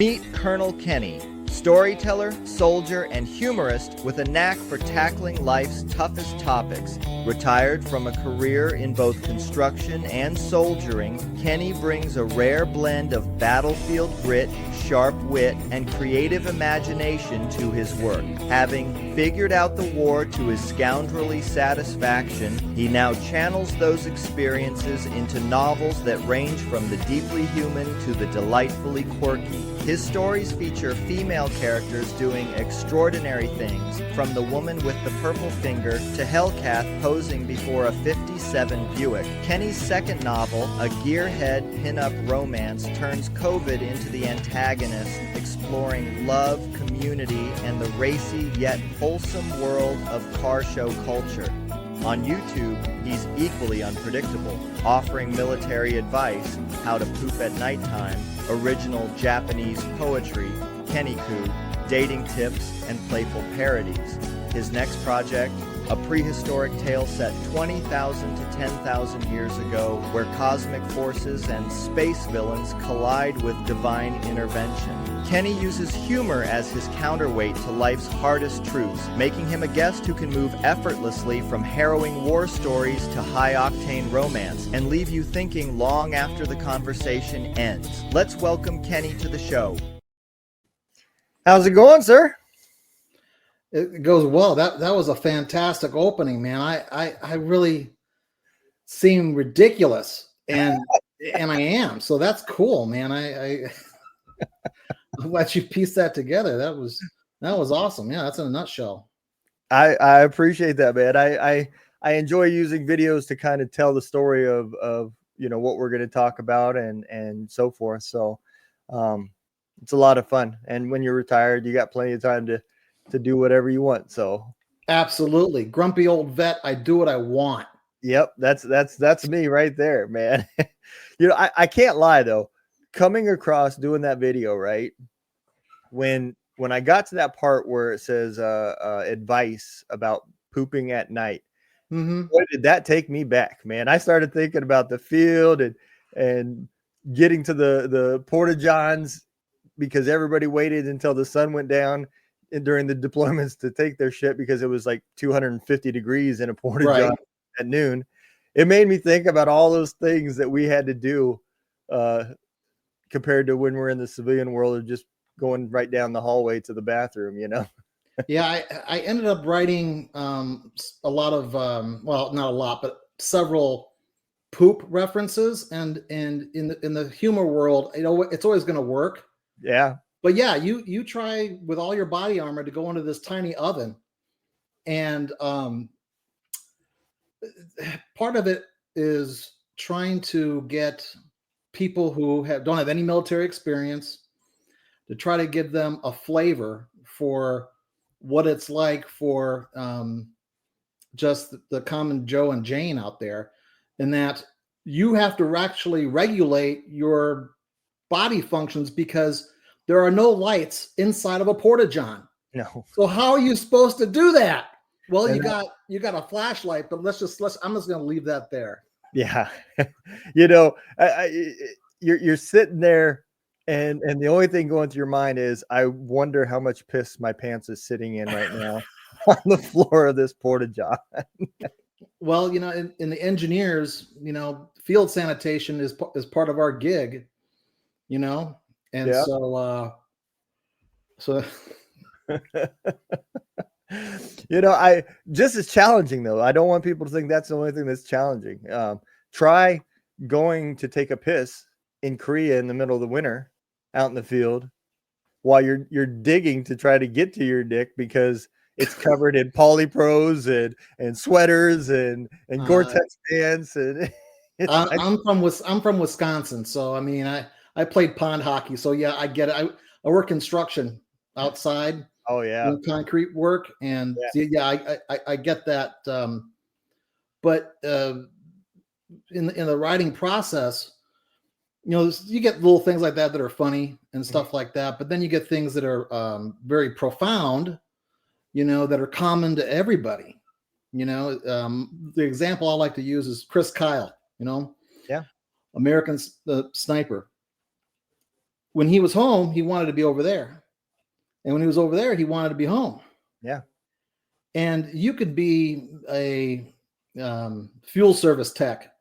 Meet Colonel Kenny, storyteller, soldier, and humorist with a knack for tackling life's toughest topics. Retired from a career in both construction and soldiering, Kenny brings a rare blend of battlefield grit, sharp wit, and creative imagination to his work. Having figured out the war to his scoundrelly satisfaction, he now channels those experiences into novels that range from the deeply human to the delightfully quirky. His stories feature female characters doing extraordinary things, from the woman with the purple finger to Hellcat posing before a 57 Buick. Kenny's second novel, a gearhead pin-up romance, turns COVID into the antagonist, exploring love, community, and the racy yet wholesome world of car show culture. On YouTube, he's equally unpredictable, offering military advice, how to poop at nighttime, original Japanese poetry, Kenny-ku, dating tips, and playful parodies. His next project, a prehistoric tale set 20,000 to 10,000 years ago, where cosmic forces and space villains collide with divine intervention. Kenny uses humor as his counterweight to life's hardest truths, making him a guest who can move effortlessly from harrowing war stories to high-octane romance and leave you thinking long after the conversation ends. Let's welcome Kenny to the show. How's it going, sir? It goes well. That was a fantastic opening, man. I really seem ridiculous, and I am. So that's cool, man. I'll let you piece that together. That was awesome. Yeah, that's in a nutshell. I appreciate that, man. I enjoy using videos to kind of tell the story of what we're going to talk about and so forth. So it's a lot of fun. And when you're retired, you got plenty of time to do whatever you want. So absolutely, grumpy old vet. I do what I want. Yep, that's me right there, man. I can't lie though. Coming across doing that video, right? When I got to that part where it says advice about pooping at night, Boy, did that take me back, man. I started thinking about the field and getting to the porta-johns, because everybody waited until the sun went down during the deployments to take their shit, because it was like 250 degrees in a porta-john at noon. It made me think about all those things that we had to do compared to when we're in the civilian world of just going right down the hallway to the bathroom, Yeah, I ended up writing a lot of, well, not a lot, but several poop references, and in the humor world, it's always going to work. Yeah. But yeah, you try with all your body armor to go into this tiny oven, and part of it is trying to get people who don't have any military experience to try to give them a flavor for what it's like for just the common Joe and Jane out there, and that you have to actually regulate your body functions because there are no lights inside of a porta-john. No. So how are you supposed to do that? Well, you got a flashlight, but I'm just going to leave that there. Yeah. You're sitting there and the only thing going through your mind is, I wonder how much piss my pants is sitting in right now on the floor of this porta-john. Well, in the engineers, field sanitation is part of our gig, and yeah. So I just as challenging though. I don't want people to think that's the only thing that's challenging. Try going to take a piss in Korea in the middle of the winter out in the field while you're digging to try to get to your dick because it's covered in polypros and sweaters and Gore-Tex pants. And I'm from Wisconsin, so I mean I played pond hockey, so yeah, I get it. I work construction outside. Oh yeah, concrete work, and yeah, I get that. But in the writing process, you get little things like that are funny and stuff like that. But then you get things that are very profound, that are common to everybody. The example I like to use is Chris Kyle. American sniper. when he was home, he wanted to be over there. And when he was over there, he wanted to be home. Yeah. And you could be a fuel service tech,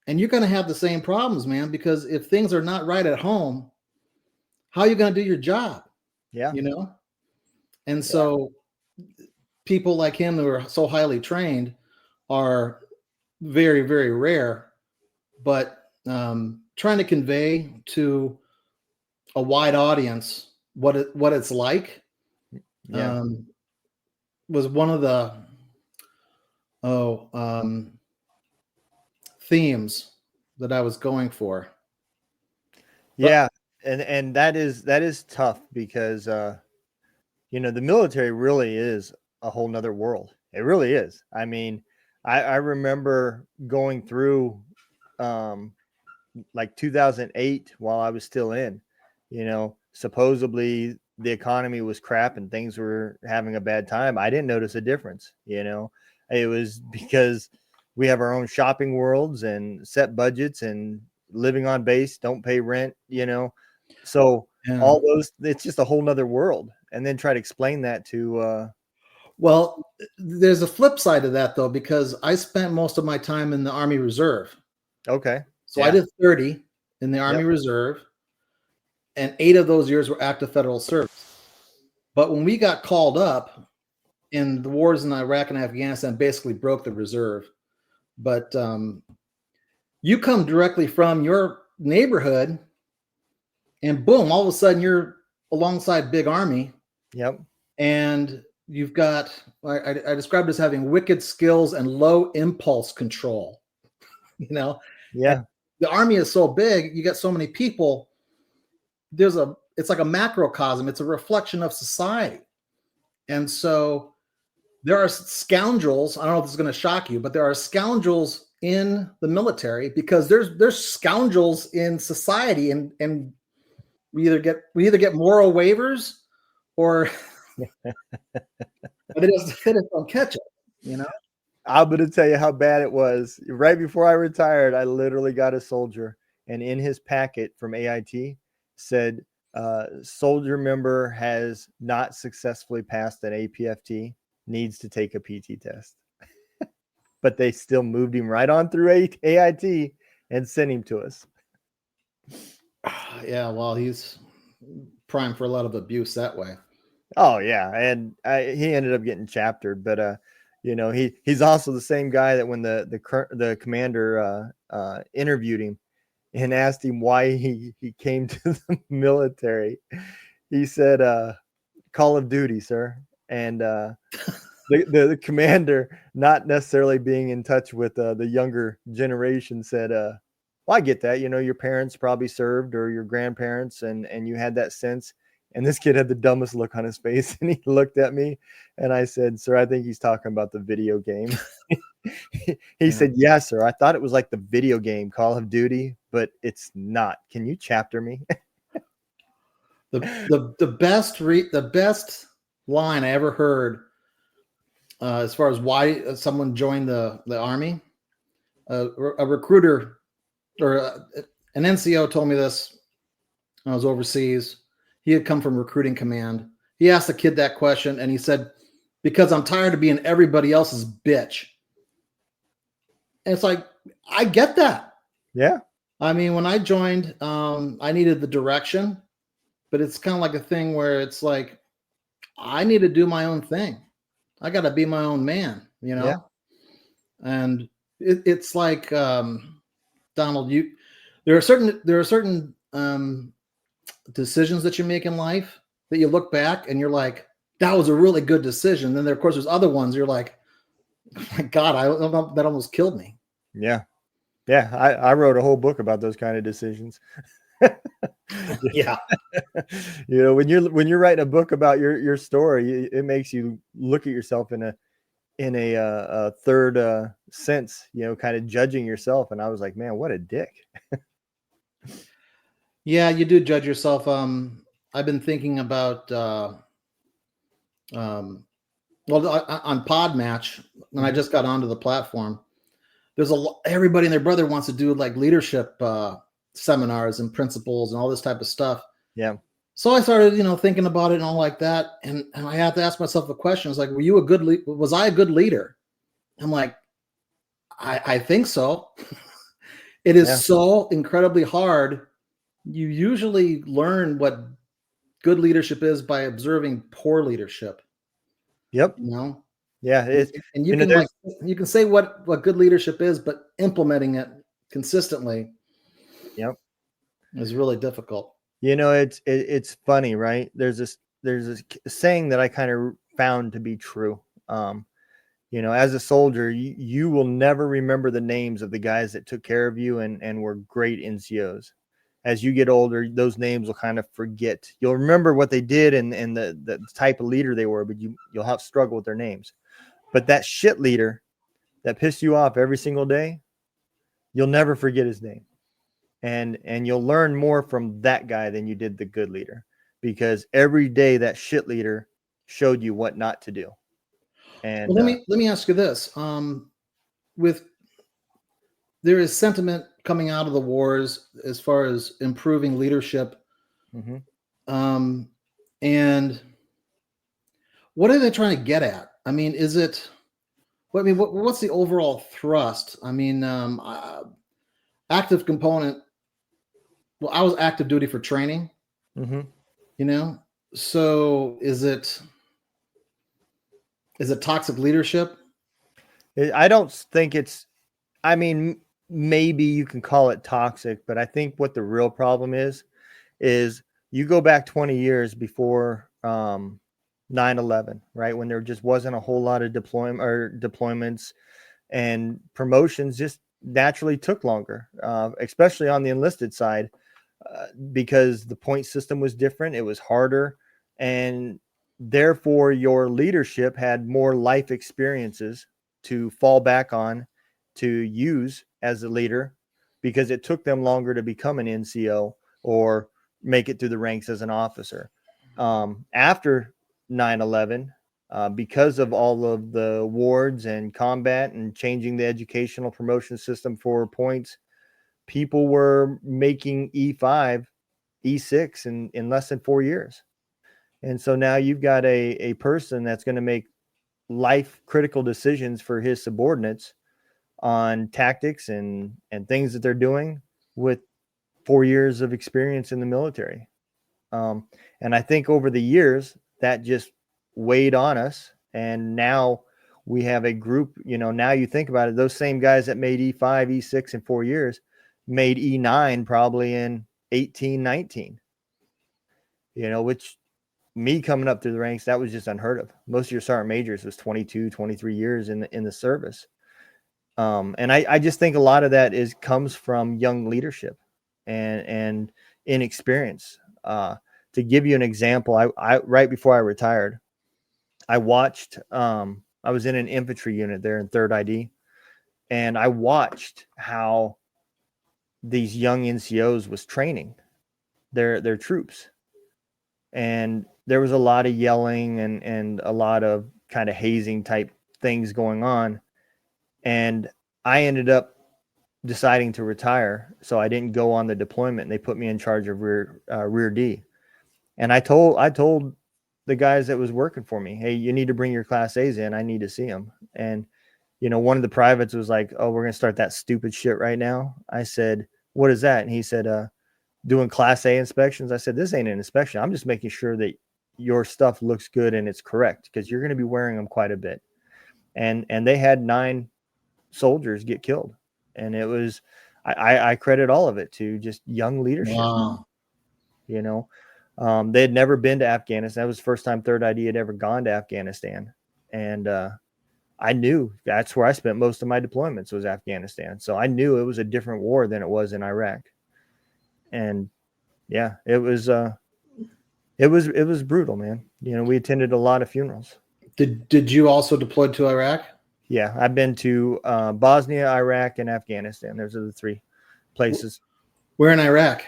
and you're going to have the same problems, man, because if things are not right at home, how are you going to do your job? Yeah. You know? And so people like him who are so highly trained are very, very rare, but trying to convey to a wide audience what it's like Yeah. was one of the themes that I was going for. Yeah. And that is tough because you know, the military really is a whole nother world. It really is. I mean, I remember going through like 2008 while I was still in, you know, supposedly the economy was crap and things were having a bad time. I didn't notice a difference, you know. It was because we have our own shopping worlds and set budgets and living on base, don't pay rent, you know. So Yeah. all those, it's just a whole nother world. And then try to explain that to Well, there's a flip side to that though, because I spent most of my time in the Army Reserve. okay. So I did 30 in the Yep. Army Reserve, and 8 of those years were active federal service. But when we got called up in the wars in Iraq and Afghanistan, basically broke the reserve. But you come directly from your neighborhood, and boom, all of a sudden you're alongside Big Army. Yep. And you've got, I described it as having wicked skills and low impulse control. You know, Yeah. and the Army is so big, you got so many people. It's like a macrocosm. It's a reflection of society. And so there are scoundrels. I don't know if this is going to shock you, but there are scoundrels in the military because there's scoundrels in society, and we either get moral waivers or they just don't catch it, you know. I'm going to tell you how bad it was. Right before I retired, I literally got a soldier, and in his packet from AIT said, soldier member has not successfully passed an APFT, needs to take a PT test. But they still moved him right on through AIT and sent him to us. Yeah, well, he's prime for a lot of abuse that way. Oh yeah, and he ended up getting chaptered, but you know, he's also the same guy that when the commander interviewed him and asked him why he came to the military, he said, "Call of Duty, sir." And the commander, not necessarily being in touch with the younger generation, said, "Well, I get that. You know, your parents probably served, or your grandparents, and you had that sense." And this kid had the dumbest look on his face, and he looked at me, and I said, "Sir, I think he's talking about the video game." He said, "Yeah, sir. I thought it was like the video game Call of Duty, but it's not. Can you chapter me?" The best line I ever heard as far as why someone joined the Army, a recruiter or an NCO told me this. I was overseas. He had come from recruiting command. He asked the kid that question, and he said, "Because I'm tired of being everybody else's bitch." And it's like, I get that. Yeah. I mean, when I joined, I needed the direction, but it's kind of like a thing where it's like, I need to do my own thing. I got to be my own man, you know? Yeah. And it's like, Donald, there are certain decisions that you make in life that you look back and you're like, that was a really good decision. Then of course there's other ones you're like, oh my God, that almost killed me. Yeah. Yeah. I wrote a whole book about those kind of decisions. Yeah. You know, when you're writing a book about your story, it makes you look at yourself in a third sense, you know, kind of judging yourself. And I was like, man, what a dick. Yeah, you do judge yourself. I've been thinking about on Podmatch when I just got onto the platform. There's everybody and their brother wants to do like leadership seminars and principles and all this type of stuff. Yeah. So I started, thinking about it and all like that, and I had to ask myself the question: "It's like, were you a good was I a good leader?" I'm like, I think so. It is Yeah. so incredibly hard. You usually learn what good leadership is by observing poor leadership. Yep. You know, Yeah. and, It's, and you can there's, you can say what good leadership is, but implementing it consistently yep. is really difficult. It's funny, right? There's this saying that I kind of found to be true. As a soldier, you will never remember the names of the guys that took care of you and were great NCOs. As you get older, those names will kind of forget. You'll remember what they did and the type of leader they were, but you'll have struggle with their names. But that shit leader that pissed you off every single day, you'll never forget his name. And you'll learn more from that guy than you did the good leader, because every day that shit leader showed you what not to do. Well, And let me ask you this: with there is sentiment coming out of the wars as far as improving leadership, mhm. um, and what are they trying to get at? I mean, is it? Well, I mean, what's the overall thrust? I mean, active component. Well, I was active duty for training. Mhm. You know, so is it toxic leadership? I don't think it's, I mean, maybe you can call it toxic, but I think what the real problem is you go back 20 years before 9/11, right? When there just wasn't a whole lot of deployments, and promotions just naturally took longer, especially on the enlisted side, because the point system was different. It was harder, and therefore your leadership had more life experiences to fall back on, to use as a leader, because it took them longer to become an NCO or make it through the ranks as an officer. After 9/11, because of all of the wards and combat and changing the educational promotion system for points, people were making E5, E6 in less than 4 years. And so now you've got a person that's going to make life critical decisions for his subordinates on tactics and things that they're doing with 4 years of experience in the military. Um, and I think over the years that just weighed on us. And now we have a group, now you think about it, those same guys that made E5, E6 in 4 years made E9 probably in 18, 19, which, me coming up through the ranks, that was just unheard of. Most of your sergeant majors was 22, 23 years in the service. And I just think a lot of that comes from young leadership and inexperience. To give you an example, I right before I retired, I watched, I was in an infantry unit there in 3rd ID, and I watched how these young NCOs was training their troops. And there was a lot of yelling and a lot of kind of hazing type things going on. And I ended up deciding to retire, so I didn't go on the deployment. And they put me in charge of rear D. And I told the guys that was working for me, hey, you need to bring your Class A's in. I need to see them. And one of the privates was like, oh, we're gonna start that stupid shit right now. I said, what is that? And he said, doing Class A inspections. I said, this ain't an inspection. I'm just making sure that your stuff looks good and it's correct, because you're going to be wearing them quite a bit. And they had 9 soldiers get killed. And it was, I credit all of it to just young leadership. Wow. They had never been to Afghanistan. That was the first time 3rd ID had ever gone to Afghanistan. And I knew that's where I spent most of my deployments, was Afghanistan. So I knew it was a different war than it was in Iraq. And yeah, it was brutal, man. We attended a lot of funerals. Did you also deploy to Iraq? Yeah, I've been to Bosnia, Iraq, and Afghanistan. Those are the 3 places. Where in Iraq?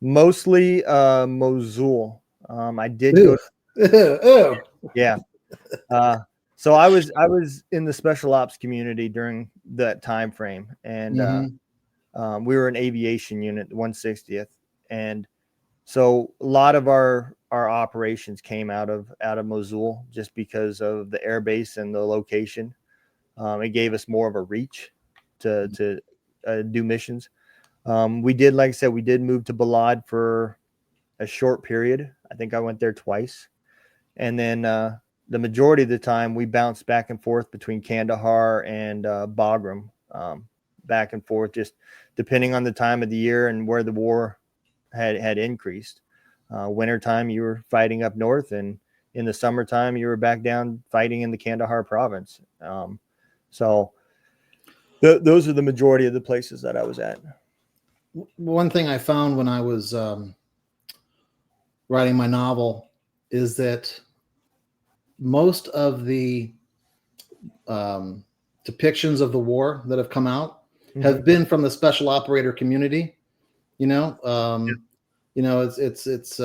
Mostly Mosul. I did Ew. go. Ew. Yeah. So I was in the special ops community during that time frame, and Mhm. we were an aviation unit, 160th, and So a lot of our operations came out of Mosul just because of the air base and the location. It gave us more of a reach to do missions. We did, like I said, we did move to Balad for a short period. I think I went there twice. And then the majority of the time we bounced back and forth between Kandahar and Bagram, back and forth, just depending on the time of the year and where the war had increased. Wintertime, you were fighting up north, and in the summertime, you were back down fighting in the Kandahar province. So those are the majority of the places that I was at. One thing I found when I was writing my novel is that most of the depictions of the war that have come out have been from the special operator community. You know, it's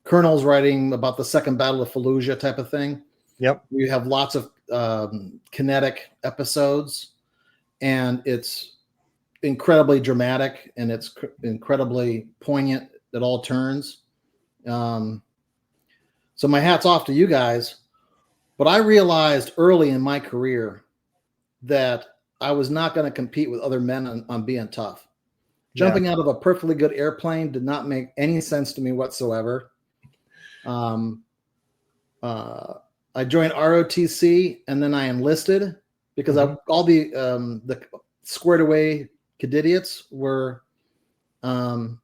colonels writing about the Second Battle of Fallujah type of thing. Yep. You have lots of kinetic episodes, and it's incredibly dramatic, and it's incredibly poignant at all turns. So my hat's off to you guys. But I realized early in my career that I was not going to compete with other men on being tough. Jumping out of a perfectly good airplane did not make any sense to me whatsoever. I joined ROTC, and then I enlisted because all the squared away cadets were prior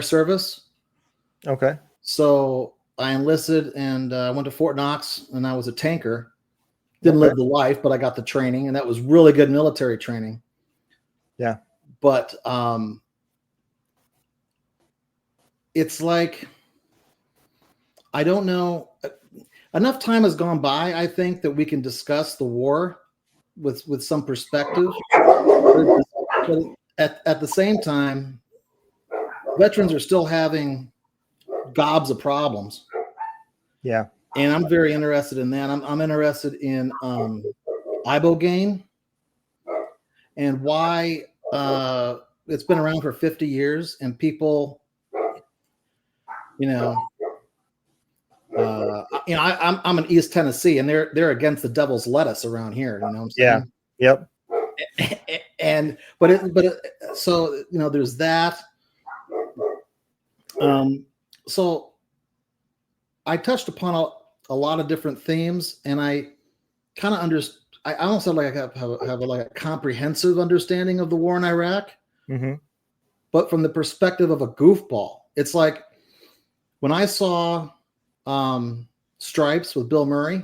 service. Okay. So I enlisted and went to Fort Knox, and I was a tanker. Didn't live the life, but I got the training, and that was really good military training. Yeah. But it's like, I don't know. Enough time has gone by, I think, that we can discuss the war with some perspective. But at the same time, veterans are still having gobs of problems. Yeah. And I'm very interested in that. I'm interested in ibogaine and why it's been around for 50 years, and people, I'm in East Tennessee, and they're against the devil's lettuce around here. You know what I'm saying? Yeah. Yep. So there's that. So I touched upon a lot of different themes, and I kind of understand. I almost have like a comprehensive understanding of the war in Iraq, but from the perspective of a goofball. It's like when I saw Stripes with Bill Murray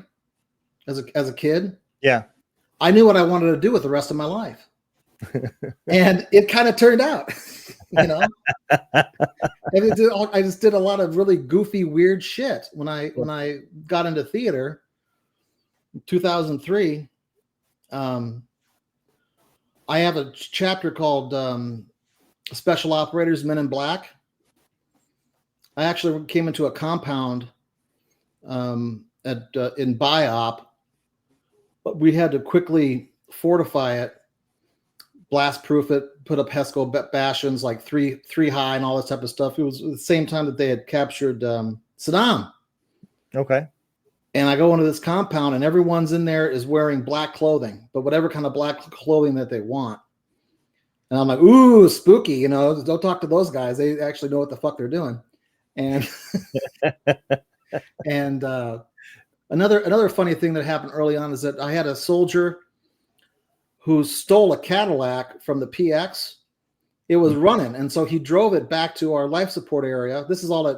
as a kid. Yeah, I knew what I wanted to do with the rest of my life, and it kind of turned out. And I just did a lot of really goofy, weird shit when I got into theater in 2003. I have a chapter called Special Operators, Men in Black. I actually came into a compound in BIOP, but we had to quickly fortify it, blast proof it, put up HESCO bastions like three high and all this type of stuff. It was at the same time that they had captured Saddam. Okay. And I go into this compound, and everyone's in there is wearing black clothing, but whatever kind of black clothing that they want. And I'm like, ooh, spooky, don't talk to those guys. They actually know what the fuck they're doing. And and another funny thing that happened early on is that I had a soldier who stole a Cadillac from the PX. It was running, and so he drove it back to our life support area. This is all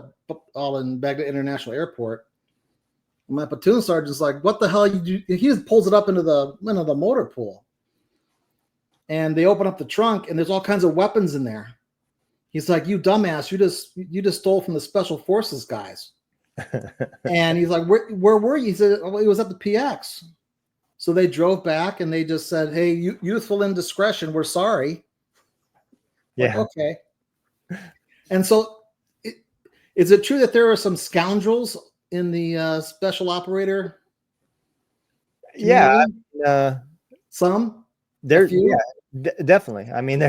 in Baghdad International Airport. And my platoon sergeant's like, "What the hell you do?" He just pulls it up into the motor pool, and they open up the trunk, and there's all kinds of weapons in there. He's like, "You dumbass! You just stole from the special forces guys." And he's like, "Where were you?" He said, "Oh, it was at the PX." So they drove back, and they just said, "Hey, youthful indiscretion, we're sorry." Yeah. Like, okay. And so, is it true that there are some scoundrels in the special operator community? Yeah. Some? There, yeah, definitely. I mean,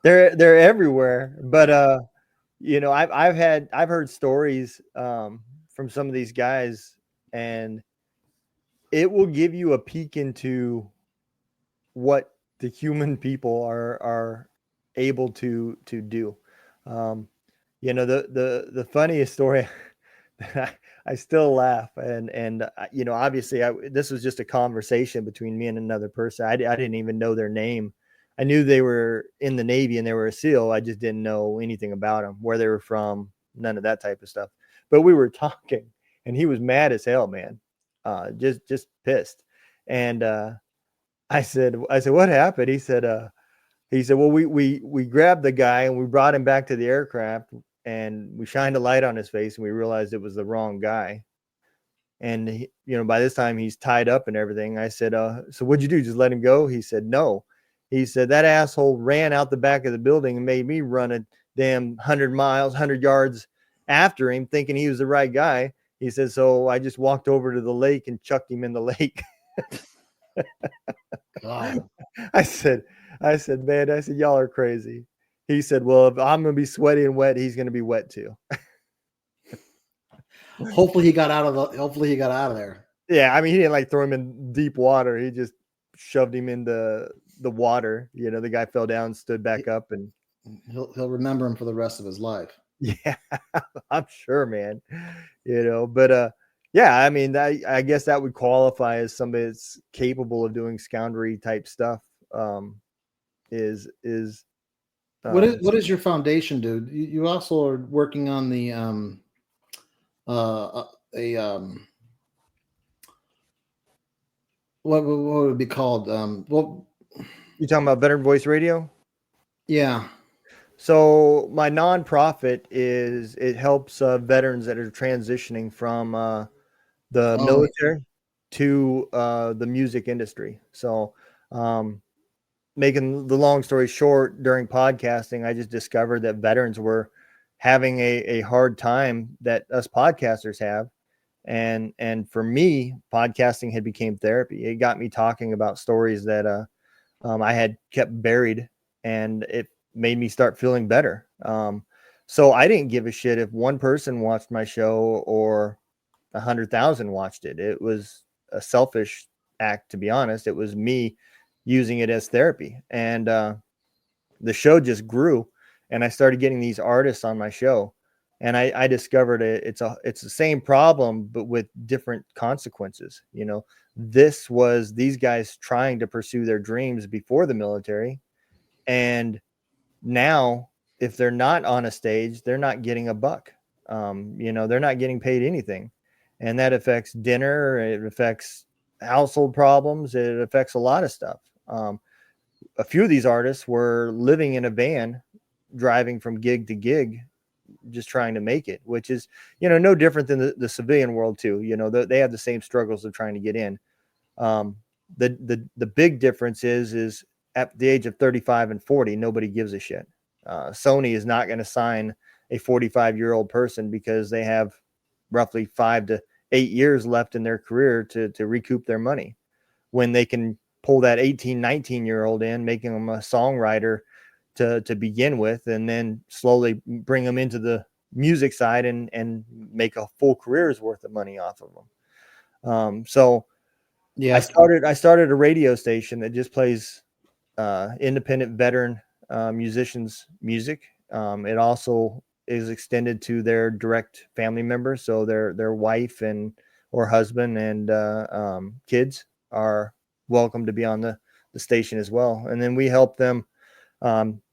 they're everywhere. But I've heard stories from some of these guys, and it will give you a peek into what the human people are able to do. Um, the funniest story I still laugh, and obviously this was just a conversation between me and another person. I didn't even know their name. I knew they were in the Navy and they were a SEAL. I just didn't know anything about them, where they were from, none of that type of stuff. But we were talking, and he was mad as hell, man, just pissed. And I said, what happened? He said, well, we grabbed the guy and we brought him back to the aircraft, and we shined a light on his face and we realized it was the wrong guy. And by this time he's tied up and everything. I said, so what'd you do? Just let him go? He said, no. He said, that asshole ran out the back of the building and made me run a damn 100 miles, 100 yards after him, thinking he was the right guy. He said, so I just walked over to the lake and chucked him in the lake. God. I said, man, y'all are crazy. He said, well, if I'm going to be sweaty and wet, he's going to be wet too. Hopefully he got out of there. Yeah. I mean, he didn't like throw him in deep water. He just shoved him in the water. The guy fell down, stood back up, and he'll remember him for the rest of his life. Yeah, I'm sure, man. But yeah, I mean, I guess that would qualify as somebody that's capable of doing scoundrelly type stuff. What is your foundation, dude? You also are working on the what would it be called? You talking about Veteran Voice Radio? Yeah. So my nonprofit it helps veterans that are transitioning from the military to the music industry. So making the long story short, during podcasting, I just discovered that veterans were having a hard time that us podcasters have. And for me, podcasting had became therapy. It got me talking about stories that I had kept buried, and it made me start feeling better. So I didn't give a shit if one person watched my show or 100,000 watched it. It was a selfish act, to be honest. It was me using it as therapy, and the show just grew, and I started getting these artists on my show, and I discovered it's the same problem but with different consequences. This was these guys trying to pursue their dreams before the military, and now if they're not on a stage, they're not getting a buck. They're not getting paid anything, and that affects dinner. It affects household problems. It affects a lot of stuff. A few of these artists were living in a van, driving from gig to gig, just trying to make it, which is, no different than the civilian world too. They have the same struggles of trying to get in. The big difference is at the age of 35 and 40, nobody gives a shit. Sony is not going to sign a 45-year-old person because they have roughly 5 to 8 years left in their career to recoup their money, when they can pull that 18, 19-year-old in, making them a songwriter to begin with, and then slowly bring them into the music side and make a full career's worth of money off of them. So yeah, I started a radio station that just plays independent veteran musicians' music. It also is extended to their direct family members, so their wife or husband and kids are welcome to be on the station as well. And then we help them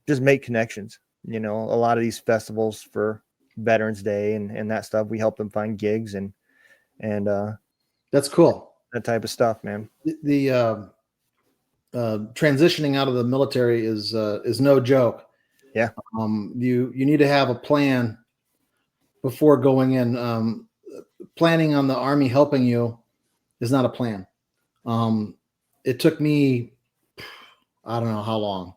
just make connections. A lot of these festivals for Veterans Day and that stuff, we help them find gigs and that's cool. That type of stuff, man. The transitioning out of the military is no joke. Yeah. You need to have a plan before going in. Planning on the Army helping you is not a plan. It took me, I don't know how long,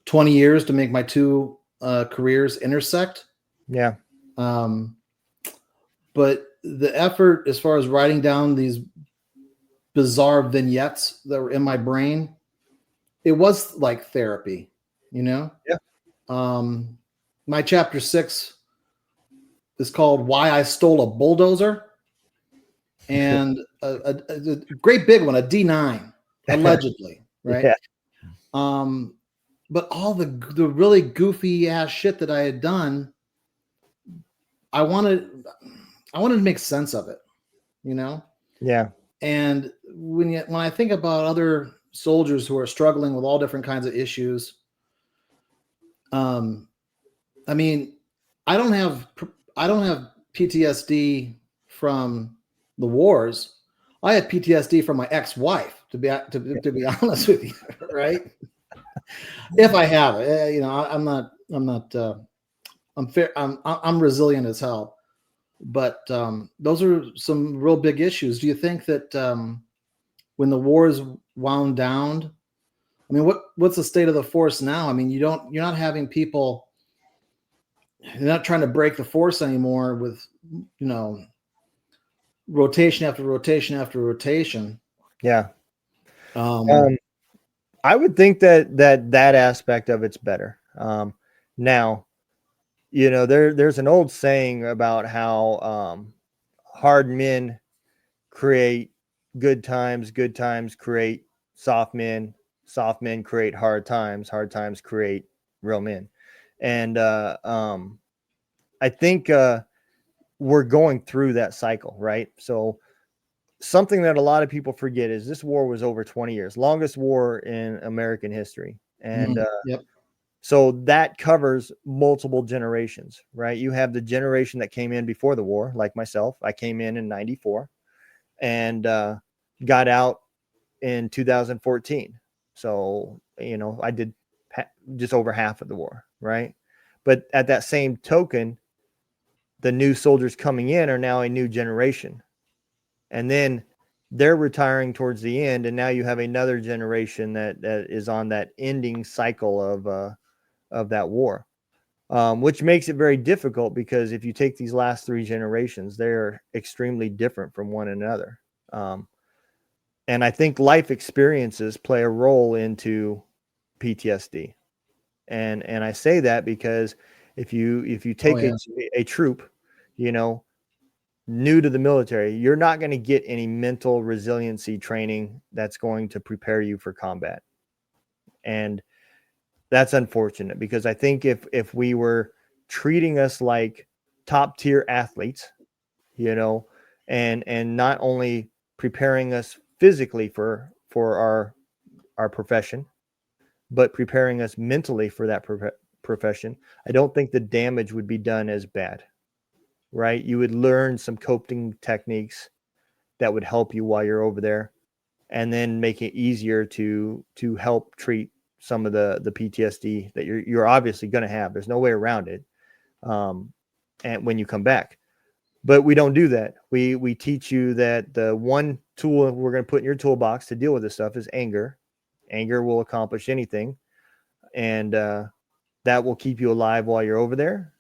20 years to make my two careers intersect. Yeah. But the effort as far as writing down these bizarre vignettes that were in my brain, it was like therapy, Yeah. My chapter 6 is called "Why I Stole a Bulldozer," and a great big one, a D9, allegedly, right? Yeah. But all the really goofy ass shit that I had done, I wanted I wanted to make sense of it, you know. Yeah. And when I think about other soldiers who are struggling with all different kinds of issues, um, I mean, I don't have I don't have PTSD from the wars. I had PTSD from my ex-wife, to be honest with you, right? If I have it, I'm not I'm fair. I'm resilient as hell. But those are some real big issues. Do you think that when the war is wound down, I mean, what's the state of the force now? I mean, you're not having people, you're not trying to break the force anymore with, you know, rotation after rotation after rotation. Yeah. Um, Um, I would think that aspect of it's better. Now, there's an old saying about how hard men create good times create soft men create hard times create real men. And I think we're going through that cycle, right? So something that a lot of people forget is this war was over 20 years, longest war in American history. And yep. so that covers multiple generations, right? You have the generation that came in before the war, like myself. I came in 94 and got out in 2014. So, I did just over half of the war, right? But at that same token, the new soldiers coming in are now a new generation. And then they're retiring towards the end. And now you have another generation that is on that ending cycle of that war. Which makes it very difficult because if you take these last three generations, they're extremely different from one another. Um, and I think life experiences play a role into PTSD. And I say that because if you Oh take yeah. a troop, you know, new to the military, you're not going to get any mental resiliency training that's going to prepare you for combat. And that's unfortunate because I think if we were treating us like top tier athletes, you know, and not only preparing us physically for our profession, but preparing us mentally for that profession, I don't think the damage would be done as bad, right? You would learn some coping techniques that would help you while you're over there, and then make it easier to help treat some of the PTSD that you're obviously going to have. There's no way around it. And when you come back, but we don't do that. We teach you that the one tool we're going to put in your toolbox to deal with this stuff is anger. Anger will accomplish anything, and that will keep you alive while you're over there.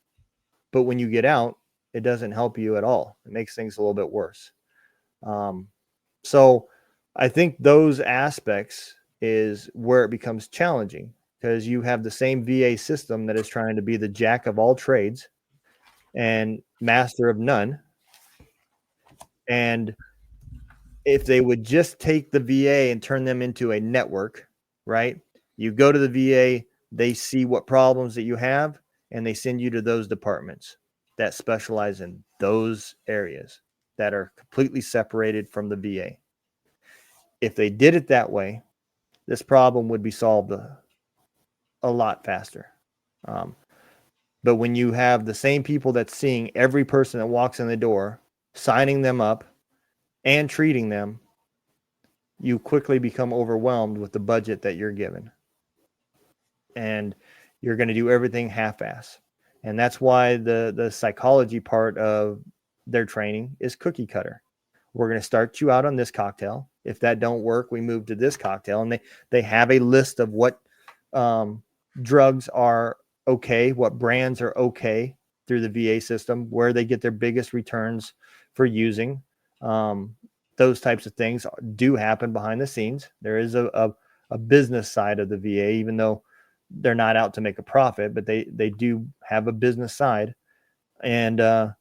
But when you get out, it doesn't help you at all. It makes things a little bit worse. Um, so I think those aspects is where it becomes challenging because you have the same VA system that is trying to be the jack of all trades and master of none. And if they would just take the VA and turn them into a network, right? You go to the VA, they see what problems that you have, and they send you to those departments that specialize in those areas that are completely separated from the VA. If they did it that way, this problem would be solved a lot faster. Um, but when you have the same people that's seeing every person that walks in the door, signing them up and treating them, you quickly become overwhelmed with the budget that you're given. And you're going to do everything half-ass. And that's why the psychology part of their training is cookie cutter. We're going to start you out on this cocktail. If that don't work, we move to this cocktail. And they have a list of what drugs are okay, what brands are okay through the VA system, where they get their biggest returns for using. Those types of things do happen behind the scenes. There is a business side of the VA, even though they're not out to make a profit, but they do have a business side. And the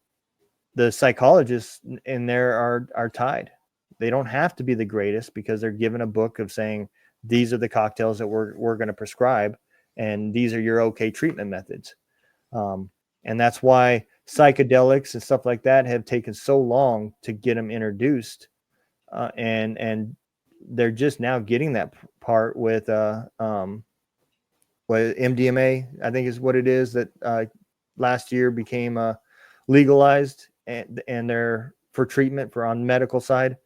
psychologists in there are tied. They don't have to be the greatest because they're given a book of saying these are the cocktails that we're going to prescribe, and these are your okay treatment methods. And that's why psychedelics and stuff like that have taken so long to get them introduced, and they're just now getting that part with what MDMA, I think is what it is, that last year became legalized, and they're for treatment for on medical side,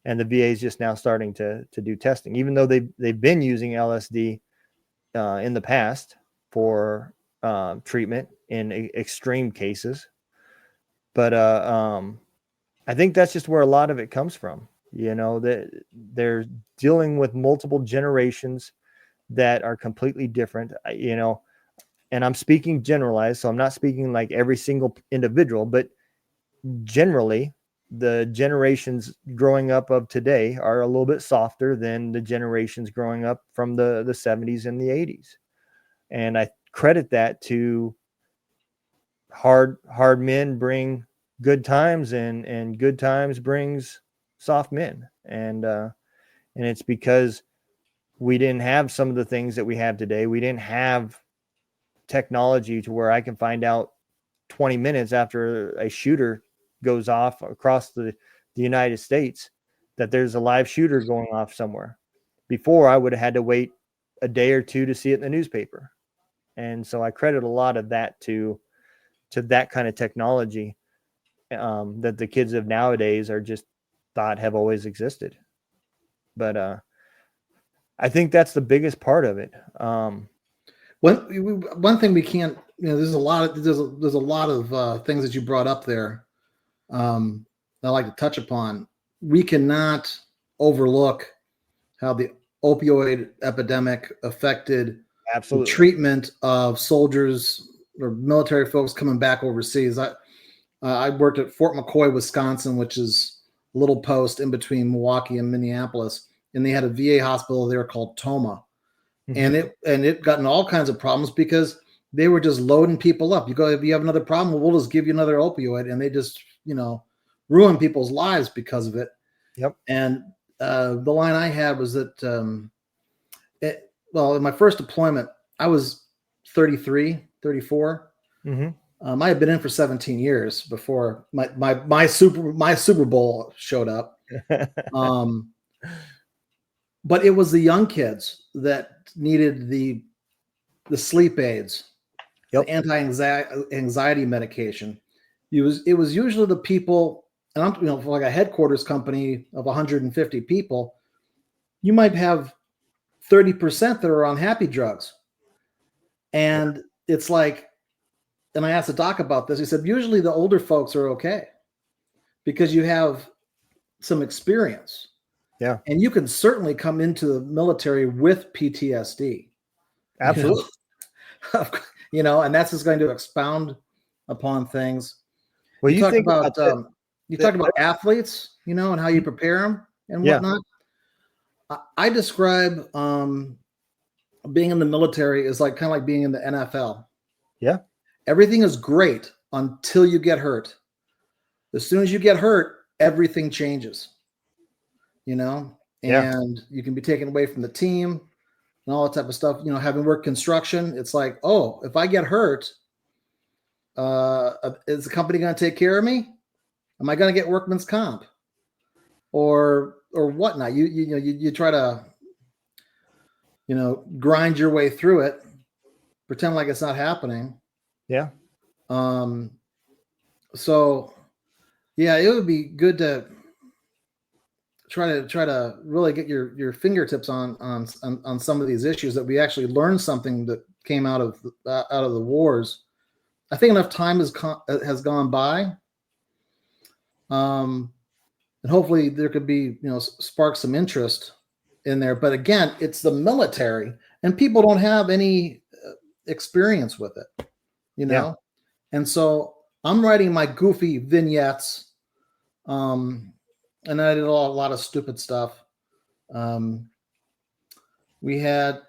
and the VA is just now starting to do testing, even though they've been using LSD in the past for treatment in extreme cases. But I think that's just where a lot of it comes from. That they're dealing with multiple generations that are completely different. And I'm speaking generalized, so I'm not speaking like every single individual, but generally the generations growing up of today are a little bit softer than the generations growing up from the 70s and the 80s. And I credit that to hard men bring good times, and good times brings soft men. And it's because we didn't have some of the things that we have today. We didn't have technology to where I can find out 20 minutes after a shooter goes off across the United States that there's a live shooter going off somewhere. Before, I would have had to wait a day or two to see it in the newspaper. And so I credit a lot of that to that kind of technology that the kids of nowadays are just thought have always existed. But I think that's the biggest part of it. One thing we can't, there's a lot of things that you brought up there that I like to touch upon. We cannot overlook how the opioid epidemic affected Absolutely. the treatment of soldiers or military folks coming back overseas. I worked at Fort McCoy, Wisconsin, which is a little post in between Milwaukee and Minneapolis, and they had a VA hospital there called Toma. Mm-hmm. And it got in all kinds of problems because they were just loading people up. You go, if you have another problem, we'll just give you another opioid, and they just ruin people's lives because of it. Yep. And the line I had was that in my first deployment, I was 33, 34. Mm-hmm. I had been in for 17 years before my Super Bowl showed up. But it was the young kids that needed the sleep aids, yep. the anti-anxiety medication. It was usually the people, and I'm for like a headquarters company of 150 people, you might have 30% that are on happy drugs. And it's like, and I asked the doc about this. He said, usually the older folks are okay because you have some experience. Yeah. And you can certainly come into the military with PTSD. Absolutely. And that's just going to expound upon things. Well, you talk about athletes, and how you prepare them and whatnot. I describe being in the military is like kind of like being in the NFL. Yeah. Everything is great until you get hurt. As soon as you get hurt, everything changes. And you can be taken away from the team and all that type of stuff. Having worked construction, it's like, oh, if I get hurt, is the company going to take care of me? Am I going to get workman's comp or whatnot? You try to, grind your way through it, pretend like it's not happening. Yeah. So yeah, it would be good to try to really get your fingertips on some of these issues, that we actually learn something that came out of the wars. I think enough time has gone by, and hopefully there could be spark some interest in there. But again, it's the military, and people don't have any experience with it, Yeah. And so I'm writing my goofy vignettes. And I did a lot of stupid stuff. We had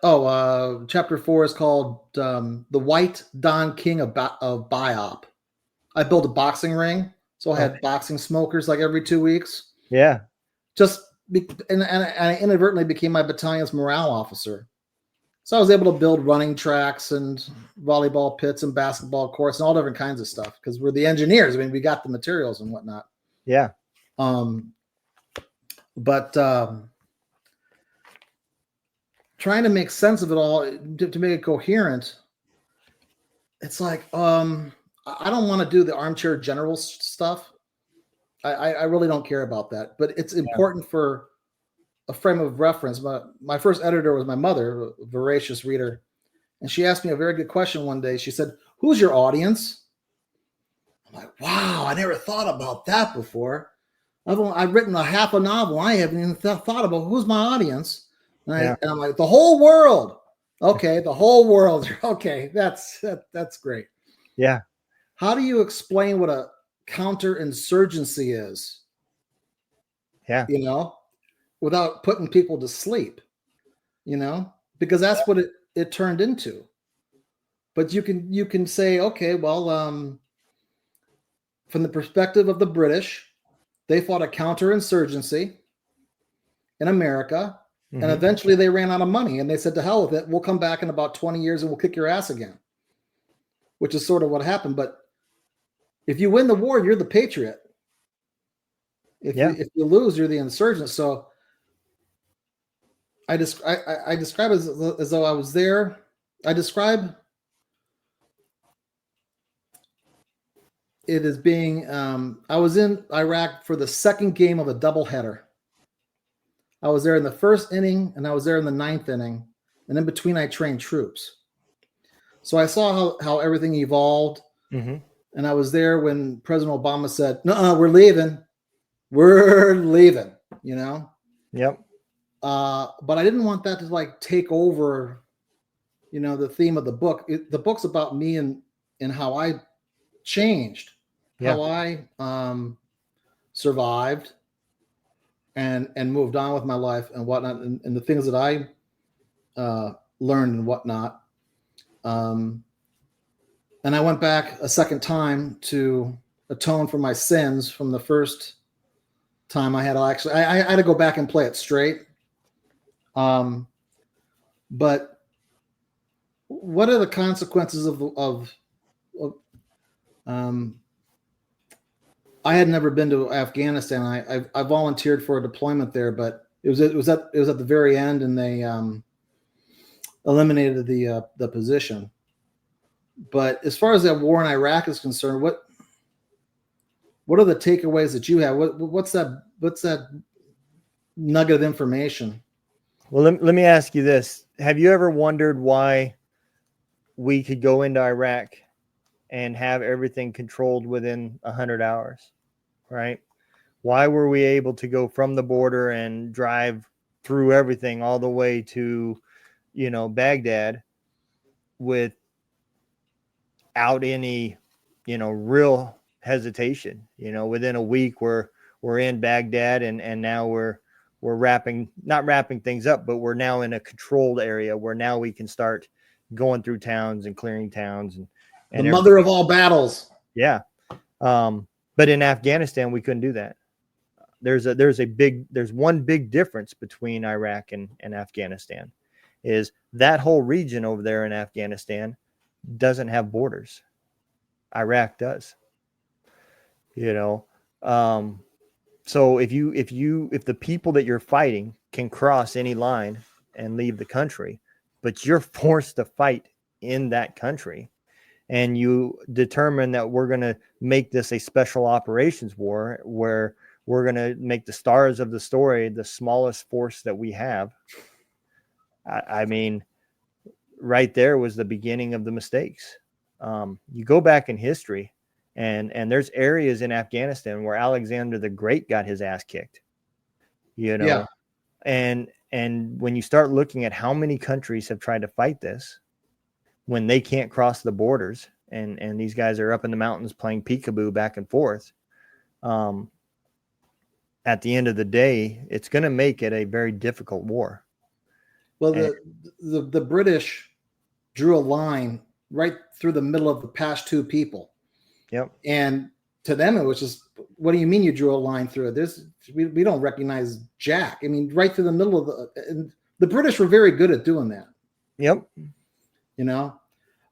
chapter 4 is called the White Don King of Biop. I built a boxing ring, so I had Okay. boxing smokers like every 2 weeks. Yeah. And I inadvertently became my battalion's morale officer. So I was able to build running tracks and volleyball pits and basketball courts and all different kinds of stuff because we're the engineers. I mean, we got the materials and whatnot. Yeah. But trying to make sense of it all to make it coherent, it's like I don't want to do the armchair general stuff. I really don't care about that, but it's important for a frame of reference. My first editor was my mother, a voracious reader, and she asked me a very good question one day. She said, "Who's your audience?" I'm like, "Wow, I never thought about that before. I've written a half a novel. I haven't even thought about who's my audience." And I'm like, "The whole world." Okay, the whole world. Okay, that's great. Yeah. How do you explain what a counterinsurgency is? Yeah. Without putting people to sleep, because that's what it turned into. But you can say, okay, well, from the perspective of the British, they fought a counterinsurgency in America, and eventually they ran out of money, and they said, to hell with it, we'll come back in about 20 years and we'll kick your ass again, which is sort of what happened. But if you win the war, you're the patriot. If you lose, you're the insurgent. So I describe it as though I was there. I describe it as being I was in Iraq for the second game of a doubleheader. I was there in the first inning and I was there in the ninth inning, and in between I trained troops. So I saw how everything evolved, and I was there when President Obama said, "No, we're leaving. We're leaving." Yep. But I didn't want that to take over, the theme of the book. The book's about me and how I changed, how I survived and moved on with my life and whatnot, and the things that I learned and whatnot. And I went back a second time to atone for my sins from the first time I had I had to go back and play it straight. But what are the consequences of I had never been to Afghanistan. I volunteered for a deployment there, but it was at the very end, and they eliminated the position. But as far as that war in Iraq is concerned, what are the takeaways that you have? What's that nugget of information? Well, let me ask you this. Have you ever wondered why we could go into Iraq and have everything controlled within 100 hours, right? Why were we able to go from the border and drive through everything all the way to, Baghdad without any, real hesitation? Within a week we're in Baghdad, and now we're not wrapping things up, but we're now in a controlled area where now we can start going through towns and clearing towns and the mother of all battles. Yeah. But in Afghanistan, we couldn't do that. There's one big difference between Iraq and Afghanistan, is that whole region over there in Afghanistan doesn't have borders. Iraq does. So if the people that you're fighting can cross any line and leave the country, but you're forced to fight in that country, and you determine that we're going to make this a special operations war where we're going to make the stars of the story the smallest force that we have. I mean, right there was the beginning of the mistakes. You go back in history, and there's areas in Afghanistan where Alexander the Great got his ass kicked. Yeah. And when you start looking at how many countries have tried to fight this, when they can't cross the borders, and these guys are up in the mountains playing peekaboo back and forth, at the end of the day, it's going to make it a very difficult war. Well, And the British drew a line right through the middle of the Pashto people, yep, and to them it was just, what do you mean you drew a line through it? We don't recognize Jack. I mean, right through the middle of and the British were very good at doing that, yep, you know.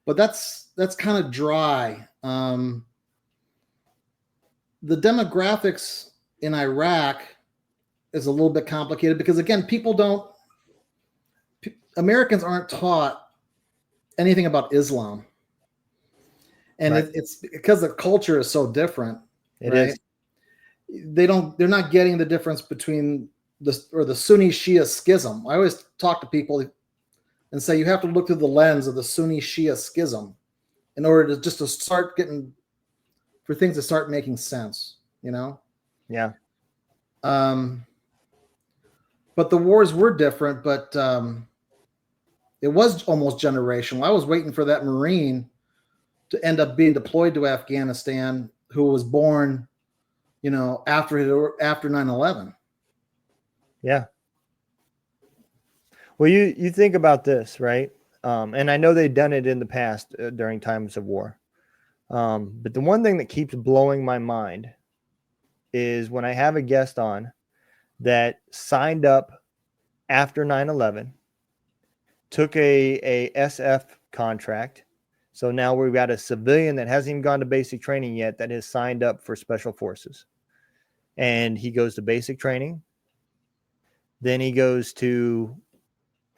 But that's kind of dry. The demographics in Iraq is a little bit complicated because, again, Americans aren't taught anything about Islam, and right. it's because the culture is so different, It right? is. They're not getting the difference between the Sunni Shia schism. I always talk to people and say you have to look through the lens of the Sunni Shia schism in order to start getting, for things to start making sense, you know. Yeah. Um, but the wars were different, but it was almost generational. I was waiting for that Marine to end up being deployed to Afghanistan who was born, after 9/11. Yeah. Well, you think about this, right? And I know they've done it in the past during times of war. But the one thing that keeps blowing my mind is when I have a guest on that signed up after 9/11, took a SF contract. So now we've got a civilian that hasn't even gone to basic training yet that has signed up for special forces. And he goes to basic training. Then he goes to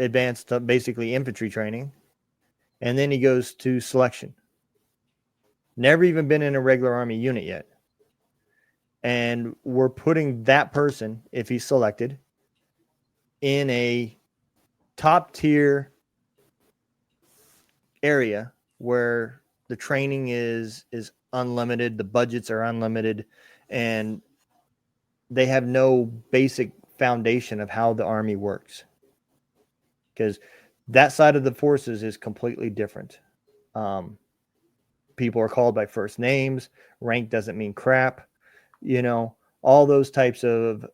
advanced, basically infantry training. And then he goes to selection. Never even been in a regular Army unit yet. And we're putting that person, if he's selected, in a top tier area where the training is unlimited, the budgets are unlimited, and they have no basic foundation of how the Army works, because that side of the forces is completely different. People are called by first names. Rank doesn't mean crap. All those types of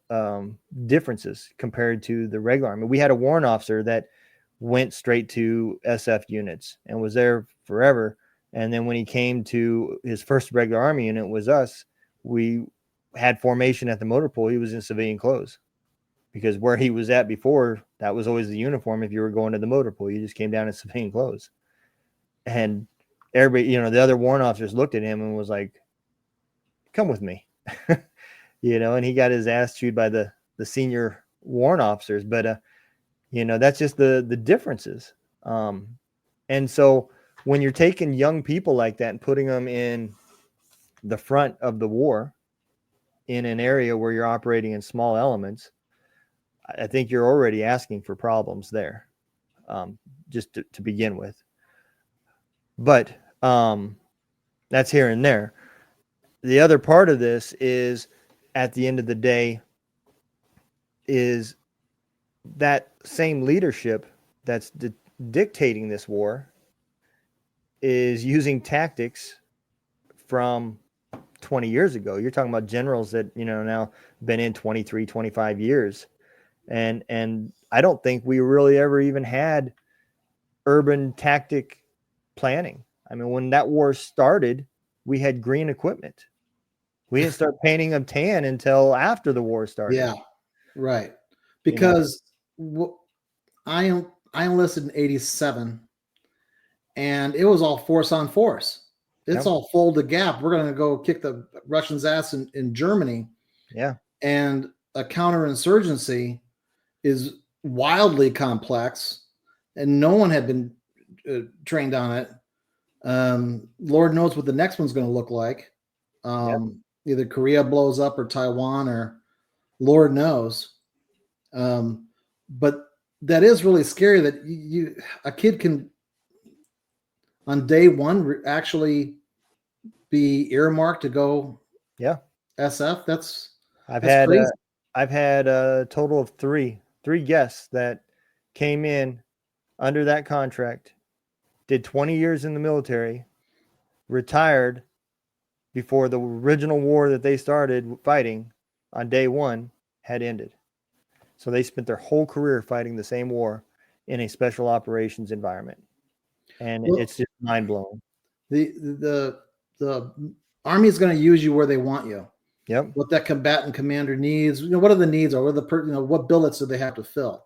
differences compared to the regular Army. We had a warrant officer that went straight to SF units and was there forever. And then when he came to his first regular Army unit was us, we had formation at the motor pool. He was in civilian clothes because where he was at before, that was always the uniform. If you were going to the motor pool, you just came down in civilian clothes. And everybody, the other warrant officers looked at him and was like, come with me. And he got his ass chewed by the senior warrant officers. But, that's just the differences. And so when you're taking young people like that and putting them in the front of the war in an area where you're operating in small elements, I think you're already asking for problems there, just to begin with. But that's here and there. The other part of this is, at the end of the day, is that same leadership that's dictating this war is using tactics from 20 years ago. You're talking about generals that, now been in 23, 25 years. And I don't think we really ever even had urban tactic planning. I mean, when that war started, we had green equipment. We didn't start painting them tan until after the war started. Yeah, right. Because I enlisted in '87, and it was all force on force. It's all fold the gap. We're going to go kick the Russians' ass in Germany. Yeah. And a counterinsurgency is wildly complex, and no one had been trained on it. Lord knows what the next one's going to look like. Either Korea blows up or Taiwan, or Lord knows. But that is really scary that a kid can on day one actually be earmarked to go SF. I've that's crazy. I've had a total of three guests that came in under that contract, did 20 years in the military, retired before the original war that they started fighting on day one had ended. So they spent their whole career fighting the same war in a special operations environment, and Well, it's just mind blowing. the Army is going to use you where they want you. Yep. What that combatant commander needs, what are the needs, or what billets do they have to fill?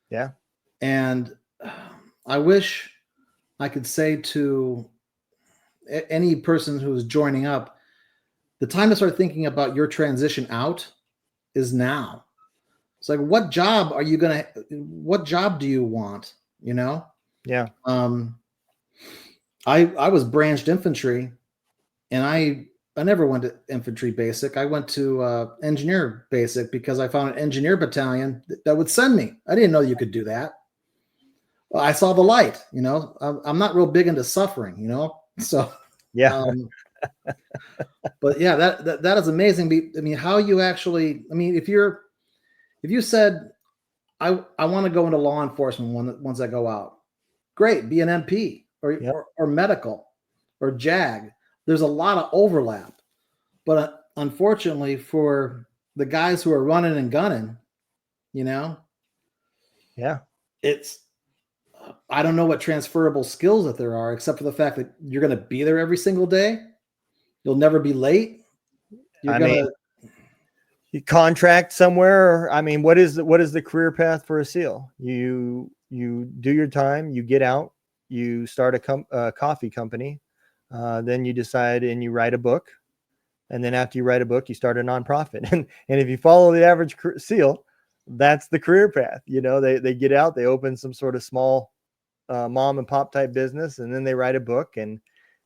Yeah. And I wish I could say to any person who is joining up, the time to start thinking about your transition out is now. It's like, what job do you want? Yeah. I was branched infantry, and I never went to infantry basic. I went to engineer basic because I found an engineer battalion that would send me. I didn't know you could do that. Well, I saw the light. I'm not real big into suffering. So Yeah. but yeah, that is amazing. I mean, how you actually, I mean, if you said, I want to go into law enforcement once I go out, great, be an MP Yep. or medical or JAG. There's a lot of overlap, but unfortunately for the guys who are running and gunning, Yeah. it's, I don't know what transferable skills that there are, except for the fact that you're going to be there every single day. You'll never be late. I mean, you contract somewhere. I mean, what is the career path for a SEAL? You do your time, you get out, you start a coffee company, then you decide and you write a book, and then after you write a book, you start a nonprofit. And if you follow the average SEAL, that's the career path. They get out, they open some sort of small mom and pop type business, and then they write a book, and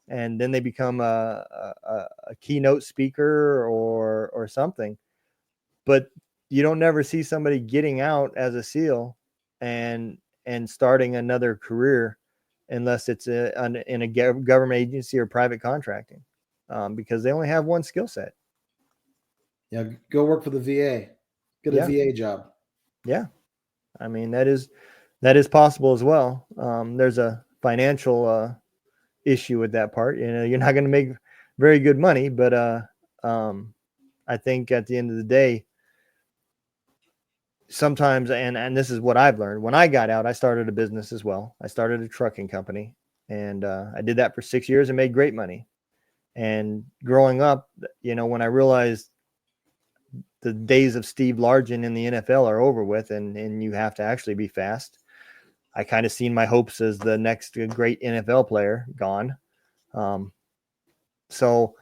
then they become a keynote speaker or something. But you don't never see somebody getting out as a SEAL and starting another career unless it's in a government agency or private contracting, because they only have one skill set. Yeah, go work for the VA, get a VA job. Yeah, I mean that is possible as well. There's a financial issue with that part. You're not going to make very good money, but I think at the end of the day, sometimes, and this is what I've learned, when I got out, I started a business as well. I started a trucking company, and I did that for 6 years and made great money. And growing up, when I realized the days of Steve Largent in the NFL are over with, and you have to actually be fast, I kind of seen my hopes as the next great NFL player gone. So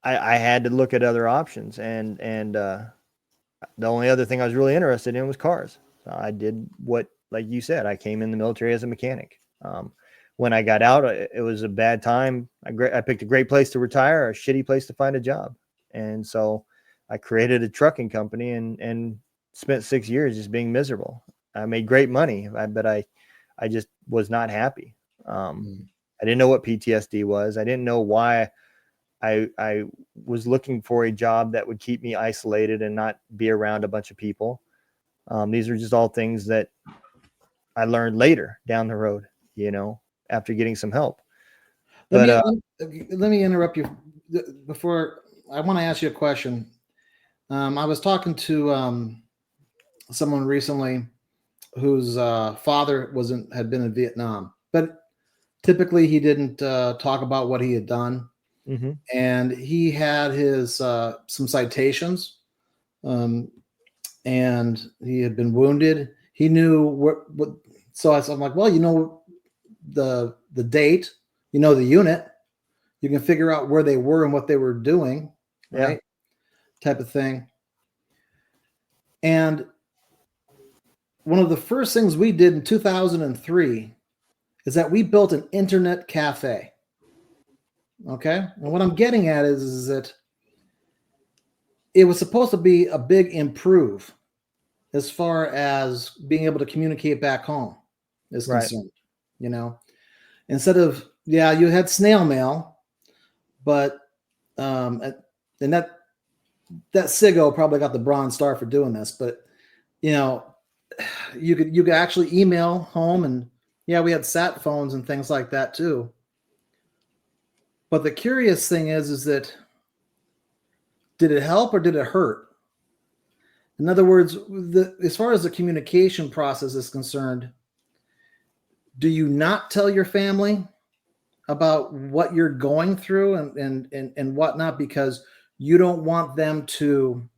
I had to look at other options, and the only other thing I was really interested in was cars. So I did what, like you said, I came in the military as a mechanic. When I got out, it was a bad time. I picked a great place to retire, a shitty place to find a job. And so I created a trucking company and spent 6 years just being miserable. I made great money, but I just was not happy. I didn't know what PTSD was. I didn't know why I was looking for a job that would keep me isolated and not be around a bunch of people. These are just all things that I learned later down the road, after getting some help. Let me interrupt you before. I want to ask you a question. I was talking to someone recently whose father had been in Vietnam, but typically he didn't talk about what he had done. Mm-hmm. And he had his some citations, and he had been wounded. He knew what. So I'm like, well, the date, the unit, you can figure out where they were and what they were doing, right? Yeah. Type of thing. And one of the first things we did in 2003 is that we built an internet cafe. Okay. And what I'm getting at is that it was supposed to be a big improve as far as being able to communicate back home is concerned. Instead of, you had snail mail, but and that Sigo probably got the Bronze Star for doing this, but you could actually email home, and we had sat phones and things like that too. But the curious thing is that did it help or did it hurt? In other words, as far as the communication process is concerned, do you not tell your family about what you're going through and whatnot because you don't want them to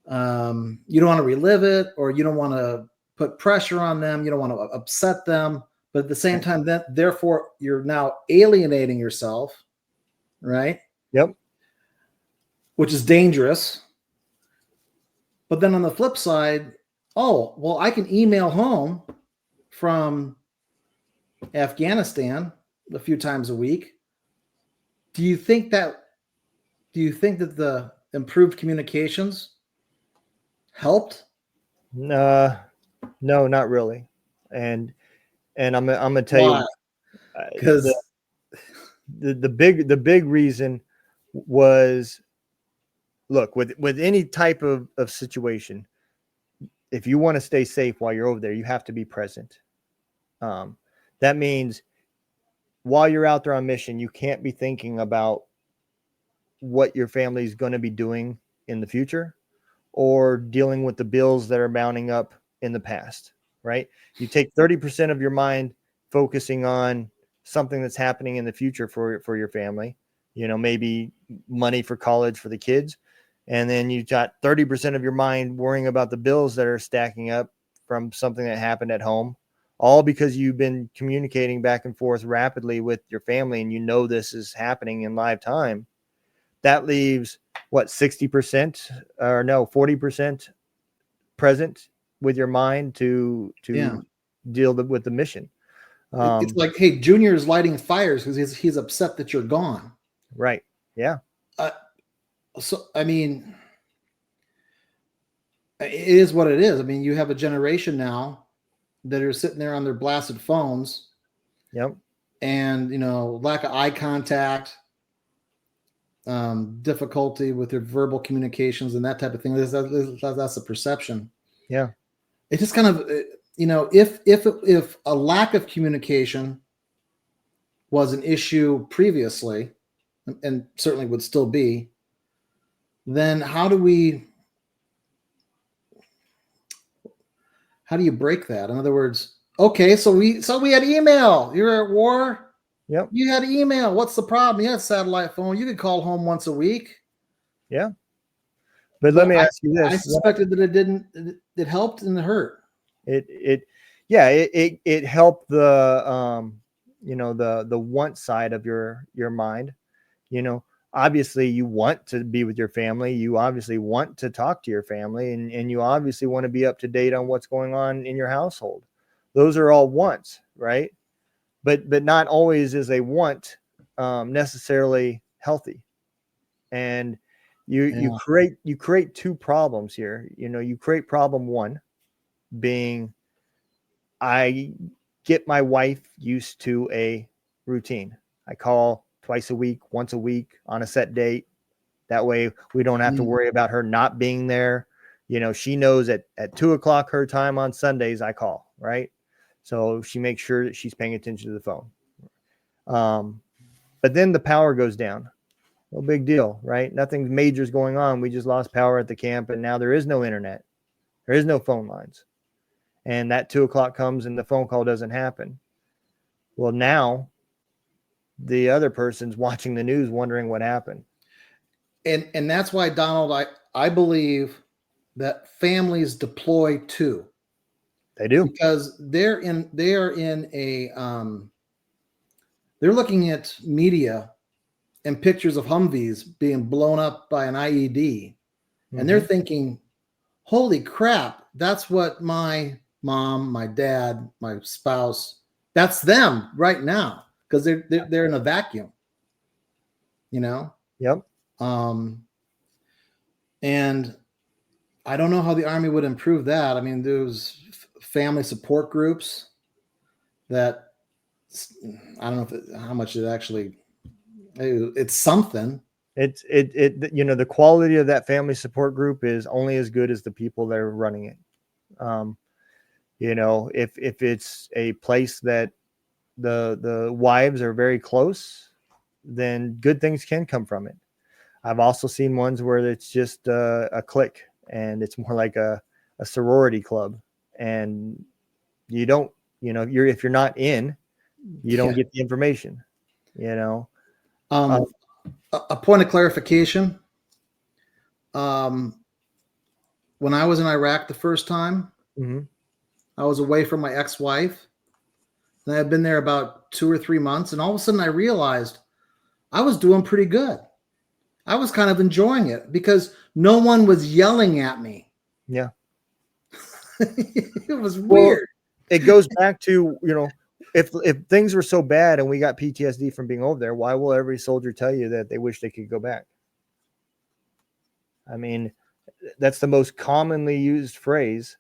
you don't want to relive it, or you don't want to put pressure on them, you don't want to upset them, but at the same time, that therefore you're now alienating yourself, right? Yep. Which is dangerous. But then on the flip side, oh well, I can email home from Afghanistan a few times a week. Do you think that the improved communications helped? No, not really. And I'm gonna tell Why? you, Because the big reason was, look, with any type of situation, if you want to stay safe while you're over there, you have to be present. That means while you're out there on mission, you can't be thinking about what your family is going to be doing in the future or dealing with the bills that are mounting up in the past, right? You take 30% of your mind focusing on something that's happening in the future for your family, maybe money for college for the kids. And then you got 30% of your mind worrying about the bills that are stacking up from something that happened at home, all because you've been communicating back and forth rapidly with your family and this is happening in live time. That leaves what, 60% or no, 40% present with your mind to yeah, deal with the mission. it's like, hey, Junior's lighting fires because he's upset that you're gone. Right. Yeah. Uh, so I mean, it is what it is. I mean, you have a generation now that are sitting there on their blasted phones, Yep. and lack of eye contact, difficulty with their verbal communications and that type of thing. That's a perception. Yeah. It just kind of, if a lack of communication was an issue previously, and certainly would still be, then how do you break that? In other words, okay, so we had email. You're at war. Yep. You had email. What's the problem? You had satellite phone. You could call home once a week. Yeah. But let But me ask you I this. suspected that it didn't. It helped and it hurt. It helped the the want side of your mind. Obviously you want to be with your family, you obviously want to talk to your family, and you obviously want to be up to date on what's going on in your household. Those are all wants, right? But not always is a want necessarily healthy. And you create two problems here. You create problem one being, I get my wife used to a routine. I call twice a week, once a week on a set date. That way we don't have to worry about her not being there. She knows at 2:00 her time on Sundays, I call, right? So she makes sure that she's paying attention to the phone. But then the power goes down. No big deal, right? Nothing major is going on. We just lost power at the camp, and now there is no internet. There is no phone lines. And that 2:00 comes and the phone call doesn't happen. Well, now the other person's watching the news wondering what happened. And that's why, Donald, I believe that families deploy too. They do. Because they are in a they're looking at media and pictures of Humvees being blown up by an IED, and they're thinking, holy crap, that's what my mom, my dad, my spouse, that's them right now, because they're in a vacuum, Yep. And I don't know how the Army would improve that. I mean, there's family support groups that, I don't know how much it actually, it's something. It's the quality of that family support group is only as good as the people that are running it. If it's a place that the wives are very close, then good things can come from it. I've also seen ones where it's just a click and it's more like a sorority club, and you don't, if you're not in, you don't get the information, Um, a point of clarification. When I was in Iraq the first time, Mhm. I was away from my ex-wife, and I had been there about 2 or 3 months, and all of a sudden I realized I was doing pretty good. I was kind of enjoying it because no one was yelling at me. Yeah. It was Well, weird. it goes back to, if things were so bad and we got PTSD from being over there, why will every soldier tell you that they wish they could go back? I mean, that's the most commonly used phrase,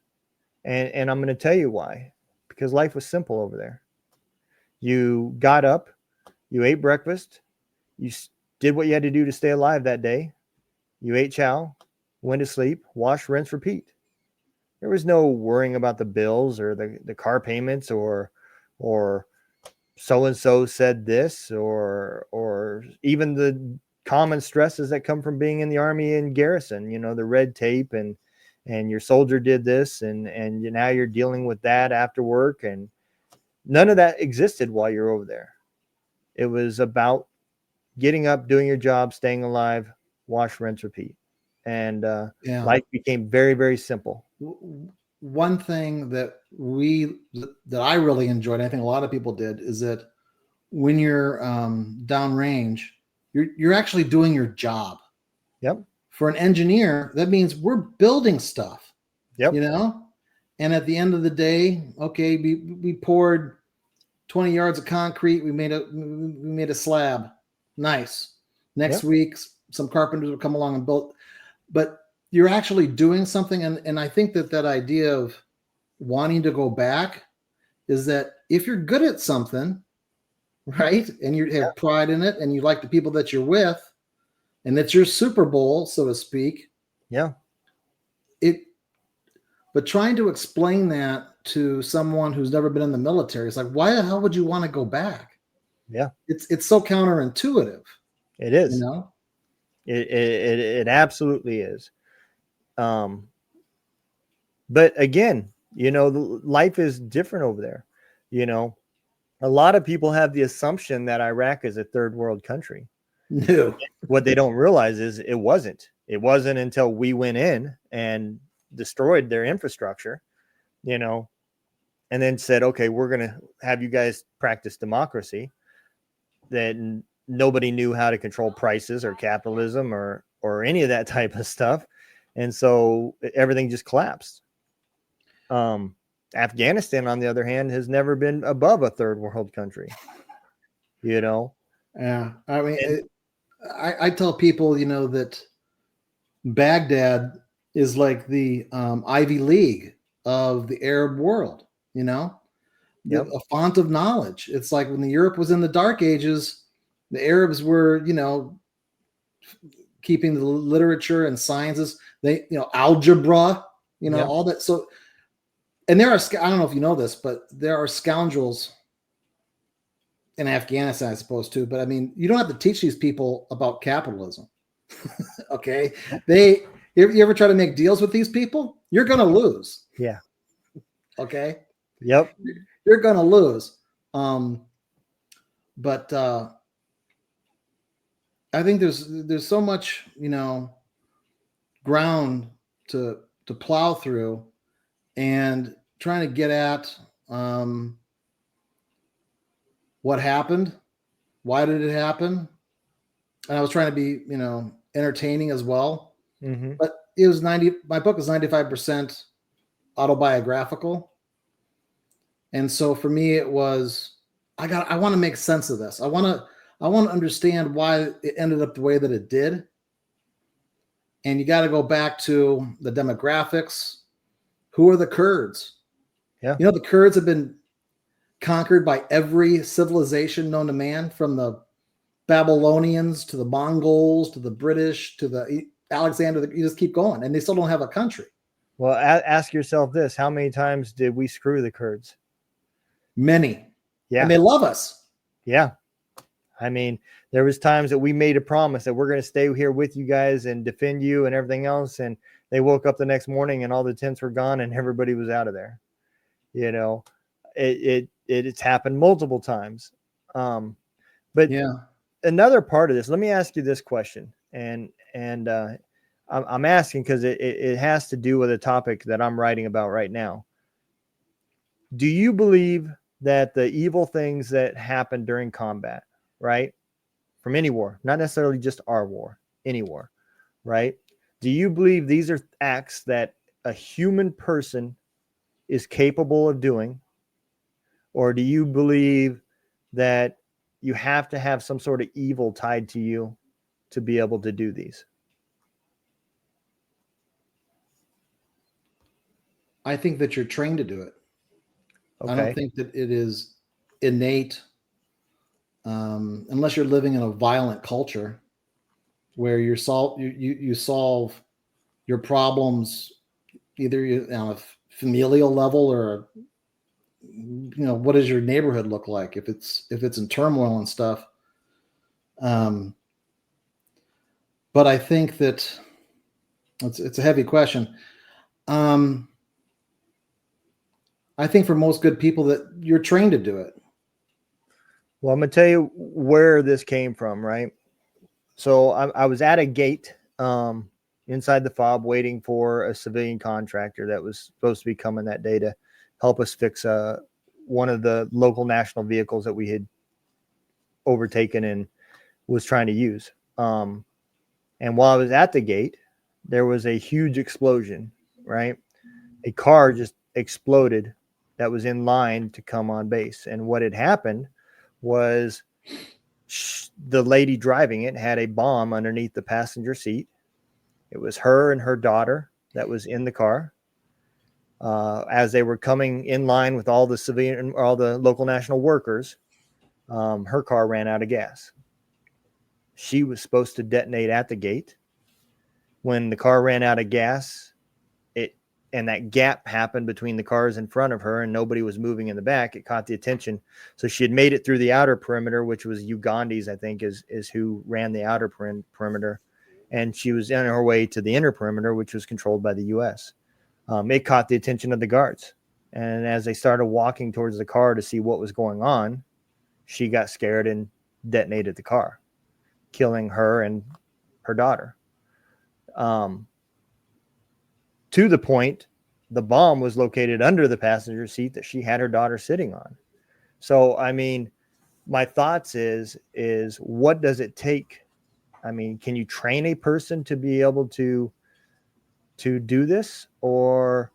and I'm going to tell you why. Because life was simple over there. You got up, you ate breakfast, you did what you had to do to stay alive that day. You ate chow, went to sleep, wash, rinse, repeat. There was no worrying about the bills or the car payments or so and so said this or even the common stresses that come from being in the army and garrison, the red tape and your soldier did this and now you're dealing with that after work, and none of that existed while you're over there. It was about getting up, doing your job, staying alive, wash, rinse, repeat. And life became very, very simple. One thing that I really enjoyed, I think a lot of people did, is that when you're downrange, you're actually doing your job. Yep. For an engineer, that means we're building stuff. Yep. And at the end of the day, okay, we poured 20 yards of concrete. We made a slab. Nice. Next week, some carpenters will come along and build. But you're actually doing something. And I think that idea of wanting to go back is that if you're good at something, right, and you have pride in it and you like the people that you're with, and it's your Super Bowl, so to speak. Yeah. But trying to explain that to someone who's never been in the military, it's like, why the hell would you want to go back? Yeah. It's so counterintuitive. It is. It absolutely is. But again, life is different over there. A lot of people have the assumption that Iraq is a third world country. No. What they don't realize is it wasn't. It wasn't until we went in and destroyed their infrastructure, and then said, okay, we're going to have you guys practice democracy, that nobody knew how to control prices or capitalism or any of that type of stuff. And so everything just collapsed. Afghanistan, on the other hand, has never been above a third world country, Yeah. I mean, I tell people, that Baghdad is like the Ivy League of the Arab world, a font of knowledge. It's like when Europe was in the Dark Ages, the Arabs were, keeping the literature and sciences, algebra, all that. So, and there are, I don't know if you know this, but there are scoundrels in Afghanistan, I suppose, too. But I mean, you don't have to teach these people about capitalism. Okay. You ever try to make deals with these people? You're going to lose. Yeah. Okay. Yep. You're going to lose. But I think there's so much, ground to plow through, and trying to get at what happened, why did it happen, and I was trying to be, entertaining as well. Mm-hmm. But it was my book is 95% autobiographical, and so for me it was I want to make sense of this. I want to understand why it ended up the way that it did. And you got to go back to the demographics. Who are the Kurds? Yeah. The Kurds have been conquered by every civilization known to man, from the Babylonians to the Mongols to the British to the Alexander. You just keep going, and they still don't have a country. Well, ask yourself this: how many times did we screw the Kurds? Many. Yeah. And they love us. Yeah. I mean, there was times that we made a promise that we're going to stay here with you guys and defend you and everything else. And they woke up the next morning and all the tents were gone and everybody was out of there. You know, it's happened multiple times. But Yeah. another part of this, let me ask you this question. And I'm asking because it has to do with a topic that I'm writing about right now. Do you believe that the evil things that happen during combat, right? From any war, not necessarily just our war, any war, right? Do you believe these are acts that a human person is capable of doing? Or do you believe that you have to have some sort of evil tied to you to be able to do these? I think that you're trained to do it. I don't Okay. think that it is innate, unless you're living in a violent culture where you solve your problems either on a familial level or what does your neighborhood look like if it's in turmoil and stuff. But I think that it's a heavy question. I think for most good people that you're trained to do it. Well, I'm going to tell you where this came from, right? So I was at a gate inside the fob waiting for a civilian contractor that was supposed to be coming that day to help us fix one of the local national vehicles that we had overtaken and was trying to use. And while I was at the gate, there was a huge explosion, right? A car just exploded that was in line to come on base. And what had happened was the lady driving it had a bomb underneath the passenger seat. It was her and her daughter that was in the car. As they were coming in line with all the civilian, all the local national workers, her car ran out of gas. She was supposed to detonate at the gate. When the car ran out of gas, and that gap happened between the cars in front of her and nobody was moving in the back, it caught the attention. So she had made it through the outer perimeter, which was Ugandis, I think, is who ran the outer perimeter. And she was on her way to the inner perimeter, which was controlled by the U.S. It caught the attention of the guards. And as they started walking towards the car to see what was going on, she got scared and detonated the car, killing her and her daughter. To the point, the bomb was located under the passenger seat that she had her daughter sitting on. So, I mean, my thoughts is what does it take? I mean, can you train a person to be able to do this, or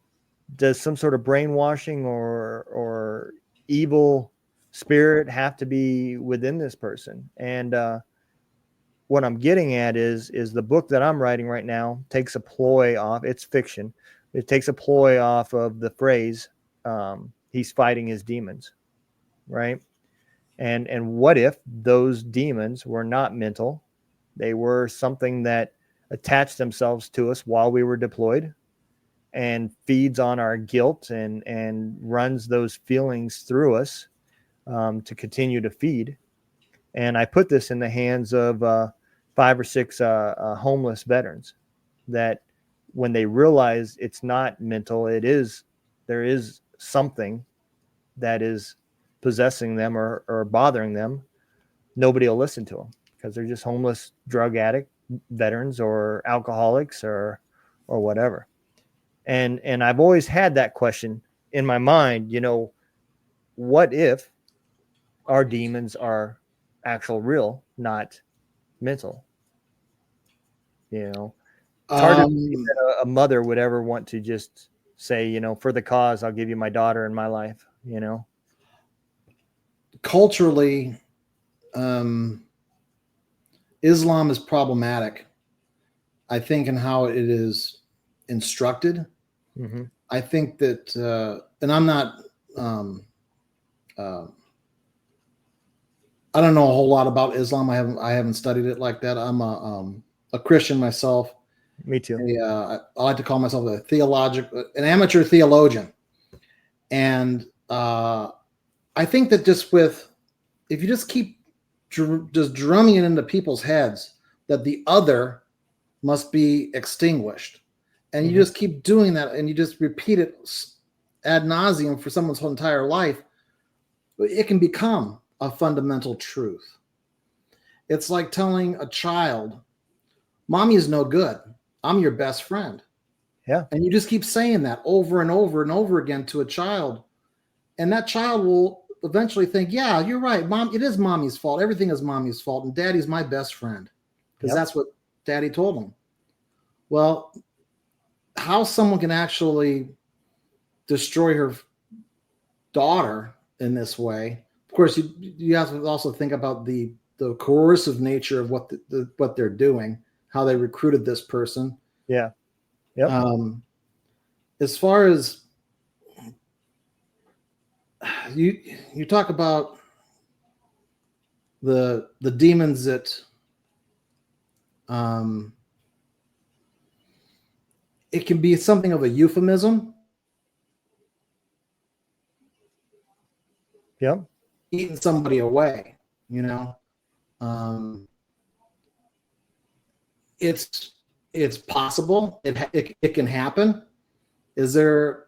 does some sort of brainwashing or evil spirit have to be within this person? And what I'm getting at is the book that I'm writing right now takes a ploy off. It's fiction. It takes a ploy off of the phrase, he's fighting his demons, right? And what if those demons were not mental? They were something that attached themselves to us while we were deployed and feeds on our guilt and runs those feelings through us to continue to feed. And I put this in the hands of 5 or 6 homeless veterans that when they realize it's not mental, there is something that is possessing them or bothering them, nobody will listen to them because they're just homeless drug addict veterans or alcoholics or whatever. And I've always had that question in my mind, what if our demons are actual real, not mental? It's hard to believe that a mother would ever want to just say, for the cause, I'll give you my daughter and my life, Culturally, Islam is problematic, I think, in how it is instructed. Mm-hmm. I think that, and I'm not, I don't know a whole lot about Islam. I haven't studied it like that. I'm a Christian myself. Me too. I like to call myself an amateur theologian. And I think that if you just keep just drumming it into people's heads that the other must be extinguished. And you just keep doing that, and you just repeat it ad nauseum for someone's whole entire life. It can become a fundamental truth. It's like telling a child, mommy is no good. I'm your best friend. Yeah. And you just keep saying that over and over and over again to a child. And that child will eventually think, yeah, you're right. Mom, it is mommy's fault. Everything is mommy's fault. And daddy's my best friend. Because that's what daddy told him. Well, how someone can actually destroy her daughter in this way. Of course, you have to also think about the coercive nature of what they're doing, how they recruited this person. Yeah. Yep. As far as you talk about the demons that it can be something of a euphemism. Yep. Eating somebody away, it's possible. It can happen. Is there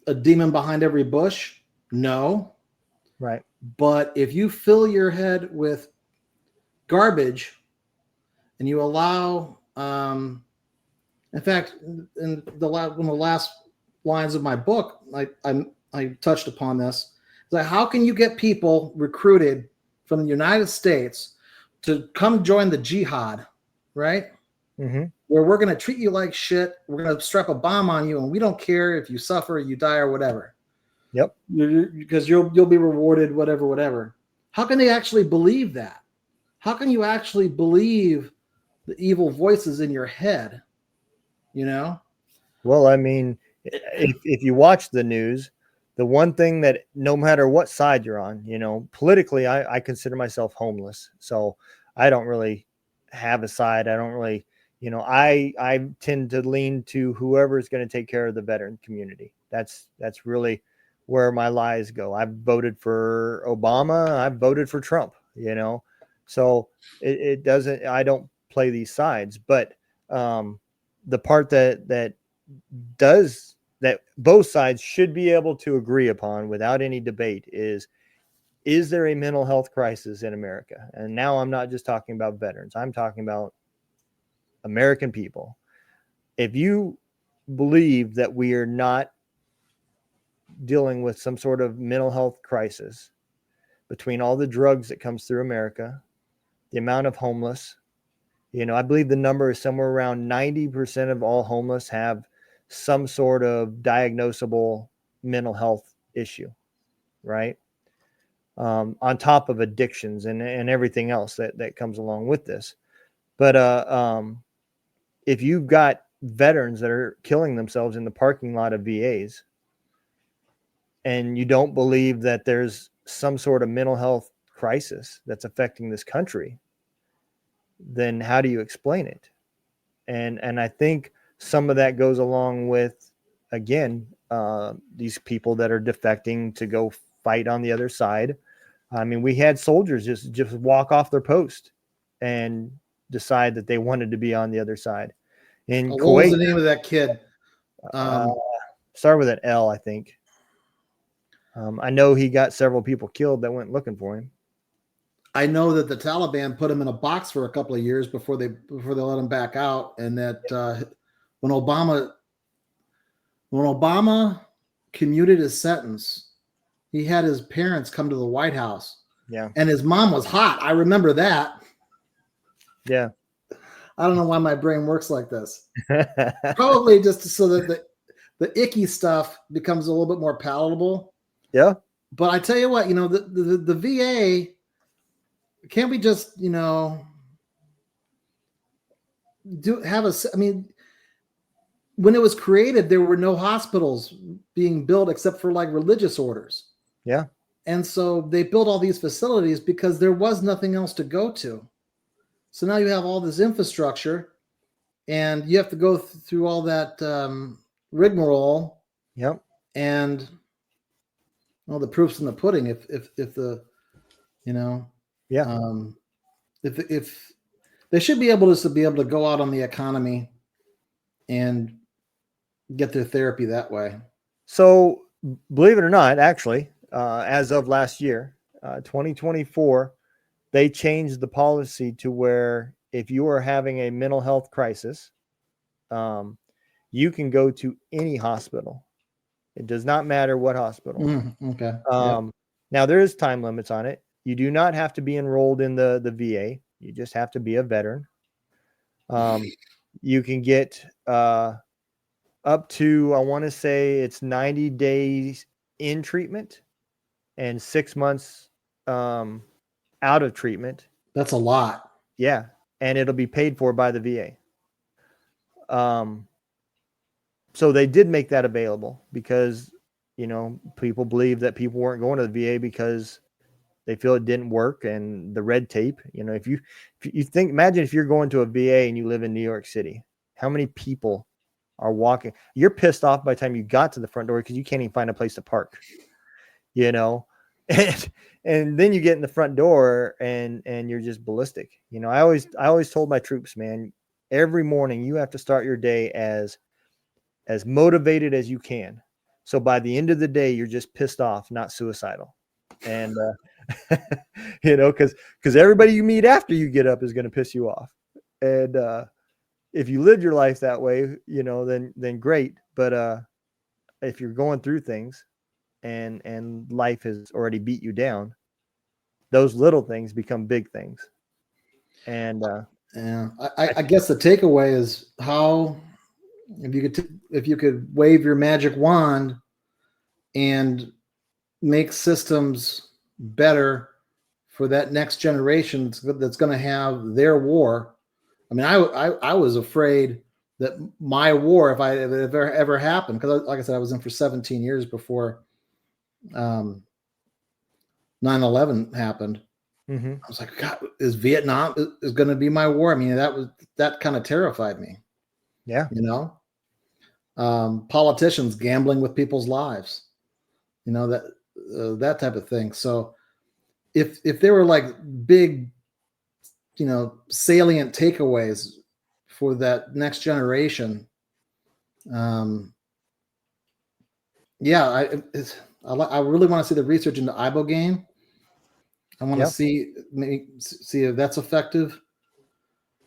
a demon behind every bush? No. Right. But if you fill your head with garbage and you allow, in fact, in one of the last lines of my book, I touched upon this. It's like, how can you get people recruited from the United States to come join the jihad, right? Mm-hmm. Where we're going to treat you like shit. We're going to strap a bomb on you, and we don't care if you suffer, you die, or whatever. Yep. Because you'll be rewarded, whatever. How can they actually believe that? How can you actually believe the evil voices in your head? Well, I mean, if you watch the news, the one thing that no matter what side you're on, politically, I consider myself homeless. So I don't really have a side. I don't really, I tend to lean to whoever is going to take care of the veteran community. That's really where my lies go. I've voted for Obama. I've voted for Trump, so it doesn't, I don't play these sides, but the part that both sides should be able to agree upon without any debate is there a mental health crisis in America? And now I'm not just talking about veterans. I'm talking about American people. If you believe that we are not dealing with some sort of mental health crisis between all the drugs that comes through America, the amount of homeless, I believe the number is somewhere around 90% of all homeless have some sort of diagnosable mental health issue, right? On top of addictions and everything else that comes along with this. But if you've got veterans that are killing themselves in the parking lot of VAs, and you don't believe that there's some sort of mental health crisis that's affecting this country, then how do you explain it? And I think some of that goes along with, again, these people that are defecting to go fight on the other side. I mean, we had soldiers just walk off their post and decide that they wanted to be on the other side. In What Kuwait, was the name of that kid? Start with an L, I think. I know he got several people killed that went looking for him. I know that the Taliban put him in a box for a couple of years before they let him back out, and that when Obama commuted his sentence, he had his parents come to the White House. Yeah. And his mom was hot. I remember that. Yeah. I don't know why my brain works like this. Probably just so that the icky stuff becomes a little bit more palatable. Yeah. But I tell you what, the VA, can't we just, when it was created, there were no hospitals being built except for like religious orders. Yeah. And so they built all these facilities because there was nothing else to go to. So now you have all this infrastructure and you have to go through all that rigmarole. Yep. And the proof's in the pudding. If the, yeah. if they should be able to go out on the economy and get their therapy that way. So, believe it or not, actually, as of last year, 2024, they changed the policy to where if you are having a mental health crisis, um, you can go to any hospital. It does not matter what hospital. Okay. Yep. Um, Now, there is time limits on it. You do not have to be enrolled in the VA. You just have to be a veteran. You can get up to, I want to say it's 90 days in treatment and 6 months out of treatment. That's a lot. Yeah. And it'll be paid for by the VA. So they did make that available because, people believe that people weren't going to the VA because they feel it didn't work and the red tape. If you think, imagine if you're going to a VA and you live in New York City, how many people are walking? You're pissed off by the time you got to the front door because you can't even find a place to park, and then you get in the front door and you're just ballistic. I always told my troops, man, every morning you have to start your day as motivated as you can. So by the end of the day, you're just pissed off, not suicidal. And, because everybody you meet after you get up is going to piss you off. And if you live your life that way, then great. But if you're going through things and life has already beat you down, those little things become big things. And yeah, I guess the takeaway is how if you could wave your magic wand and make systems better for that next generation that's going to have their war. I mean, I was afraid that my war, if it ever happened, because like I said, I was in for 17 years before 9/11 happened. mm-hmm. I was like, God, is Vietnam is going to be my war? I mean, that kind of terrified me. Yeah. Politicians gambling with people's lives, that type of thing. So if there were like big, salient takeaways for that next generation, yeah, I really want to see the research into ibogaine. I want to see if that's effective.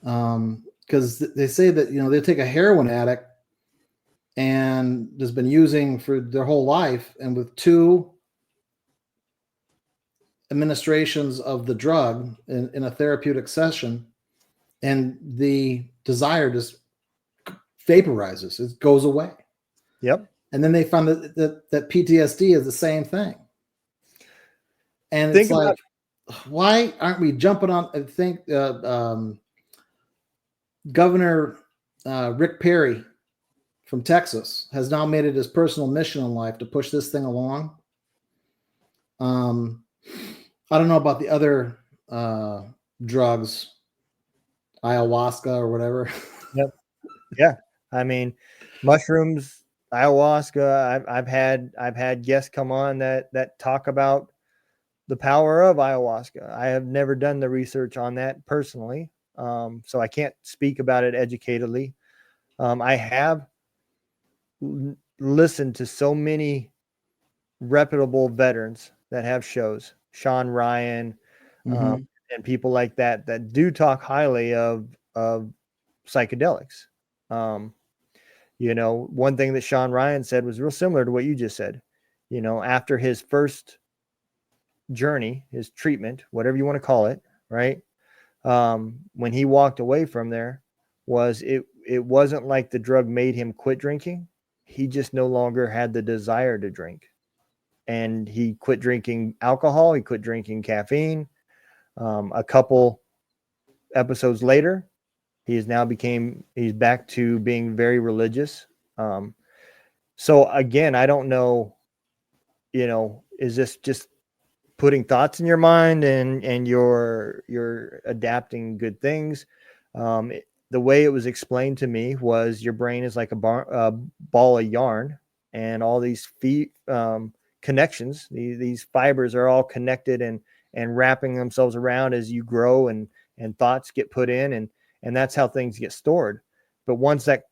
Because they say that they take a heroin addict and has been using for their whole life, and with 2 administrations of the drug in a therapeutic session, and the desire just vaporizes, it goes away. Yep. And then they found that PTSD is the same thing. And it's like, why aren't we jumping on? I think Governor Rick Perry from Texas has now made it his personal mission in life to push this thing along. I don't know about the other drugs, ayahuasca or whatever. Yep. Yeah. I mean, mushrooms, ayahuasca. I've had guests come on that talk about the power of ayahuasca. I have never done the research on that personally, so I can't speak about it educatedly. I have listened to so many reputable veterans that have shows, Sean Ryan, and people like that do talk highly of psychedelics. One thing that Sean Ryan said was real similar to what you just said. After his first journey, his treatment, whatever you want to call it, right? When he walked away from there, it wasn't like the drug made him quit drinking. He just no longer had the desire to drink. And he quit drinking alcohol. He quit drinking caffeine. A couple episodes later, he's back to being very religious. So again, I don't know, is this just putting thoughts in your mind and you're adapting good things? The way it was explained to me was your brain is like a ball of yarn, and all these connections, these fibers are all connected and wrapping themselves around as you grow and and thoughts get put in, and that's how things get stored. But once that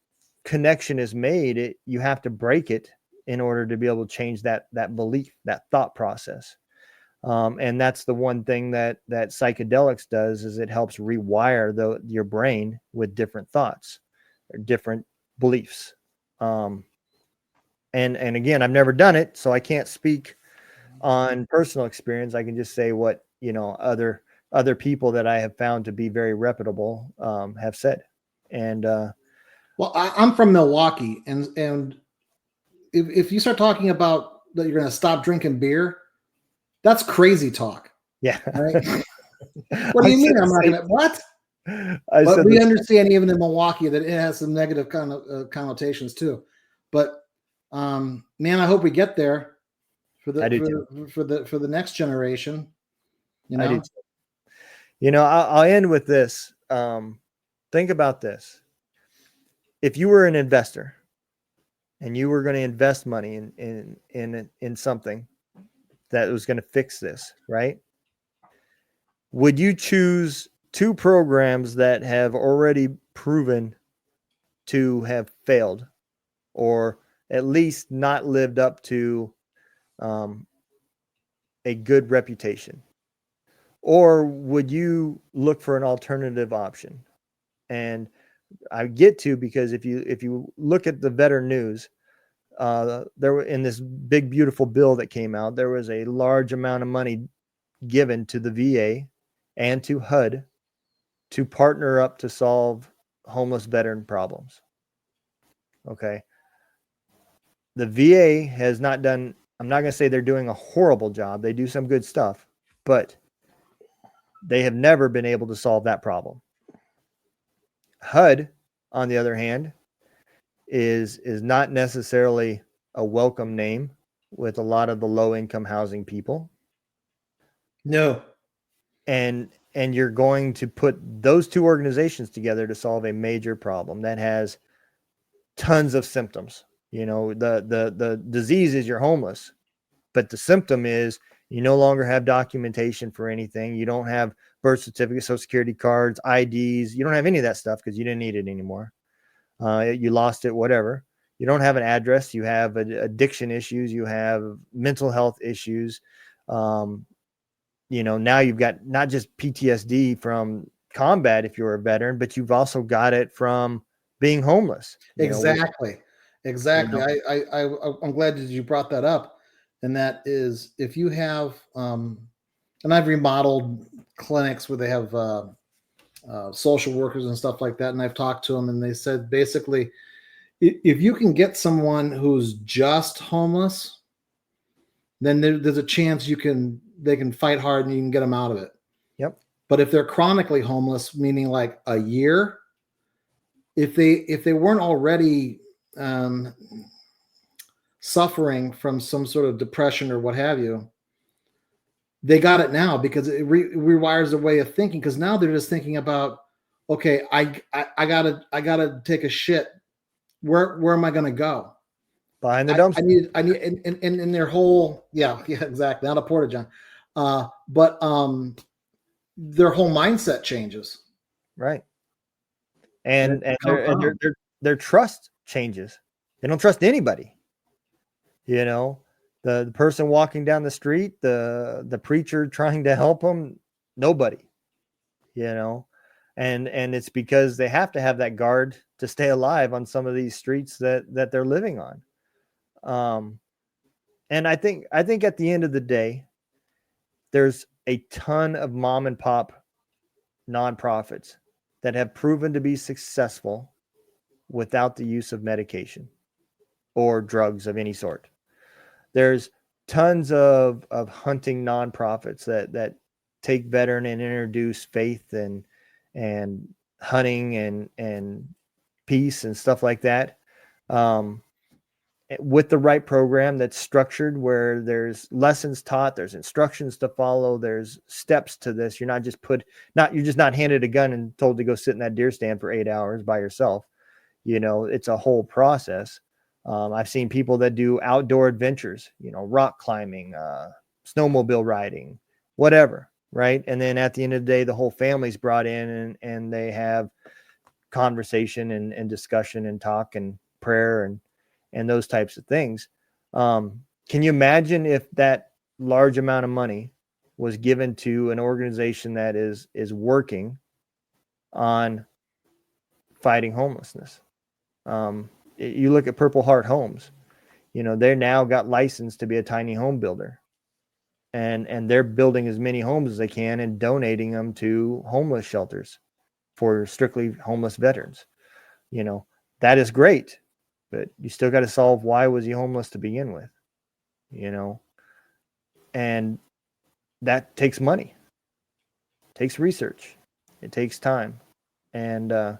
connection is made, you have to break it in order to be able to change that belief, that thought process. And that's the one thing that psychedelics does, is it helps rewire your brain with different thoughts or different beliefs. And again, I've never done it, so I can't speak on personal experience. I can just say what, other people that I have found to be very reputable have said. And Well, I'm from Milwaukee, and if you start talking about that you're going to stop drinking beer, that's crazy talk. yeah. Right? What do you mean? I'm not going to what? But we understand even in Milwaukee that it has some negative connotations too. But man, I hope we get there for the next generation. I do too. I'll end with this. Think about this. If you were an investor and you were going to invest money in something that was going to fix this, right? Would you choose two programs that have already proven to have failed, or at least not lived up to a good reputation? Or would you look for an alternative option? And I get to, because if you look at the Veteran News, there were, in this big beautiful bill that came out, there was a large amount of money given to the VA and to HUD to partner up to solve homeless veteran problems. Okay. The VA has not done, I'm not going to say they're doing a horrible job. They do some good stuff, but they have never been able to solve that problem. HUD, on the other hand, is not necessarily a welcome name with a lot of the low-income housing people. No. And you're going to put those two organizations together to solve a major problem that has tons of symptoms. The disease is you're homeless, but the symptom is you no longer have documentation for anything. You don't have birth certificates, social security cards, IDs. You don't have any of that stuff because you didn't need it anymore. You lost it, whatever. You don't have an address. You have addiction issues. You have mental health issues. Now you've got not just PTSD from combat if you're a veteran, but you've also got it from being homeless. Exactly. I'm glad that you brought that up. And that is, if you have, and I've remodeled clinics where they have social workers and stuff like that, and I've talked to them, and they said basically, if you can get someone who's just homeless, then there's a chance they can fight hard and you can get them out of it. Yep. But if they're chronically homeless, meaning like a year, if they weren't already suffering from some sort of depression or what have you, they got it now because it rewires their way of thinking. Because now they're just thinking about, okay, I gotta take a shit. Where am I gonna go? Behind the dumpster. I need in their whole yeah exactly, not a porta john, but their whole mindset changes, right? And their trust changes. They don't trust anybody. The person walking down the street, the preacher trying to help them, nobody. And it's because they have to have that guard to stay alive on some of these streets that they're living on. And I think at the end of the day, there's a ton of mom and pop nonprofits that have proven to be successful without the use of medication or drugs of any sort. There's tons of hunting nonprofits that take veteran and introduce faith and hunting and peace and stuff like that. With the right program that's structured, where there's lessons taught, there's instructions to follow, there's steps to this. You're you're just not handed a gun and told to go sit in that deer stand for 8 hours by yourself. It's a whole process. I've seen people that do outdoor adventures, rock climbing, snowmobile riding, whatever. right? And then at the end of the day, the whole family's brought in and they have conversation and discussion and talk and prayer and those types of things. Can you imagine if that large amount of money was given to an organization that is working on fighting homelessness? You look at Purple Heart Homes, they now got licensed to be a tiny home builder, and they're building as many homes as they can and donating them to homeless shelters for strictly homeless veterans. That is great, but you still got to solve why was he homeless to begin with, and that takes money, takes research, it takes time. And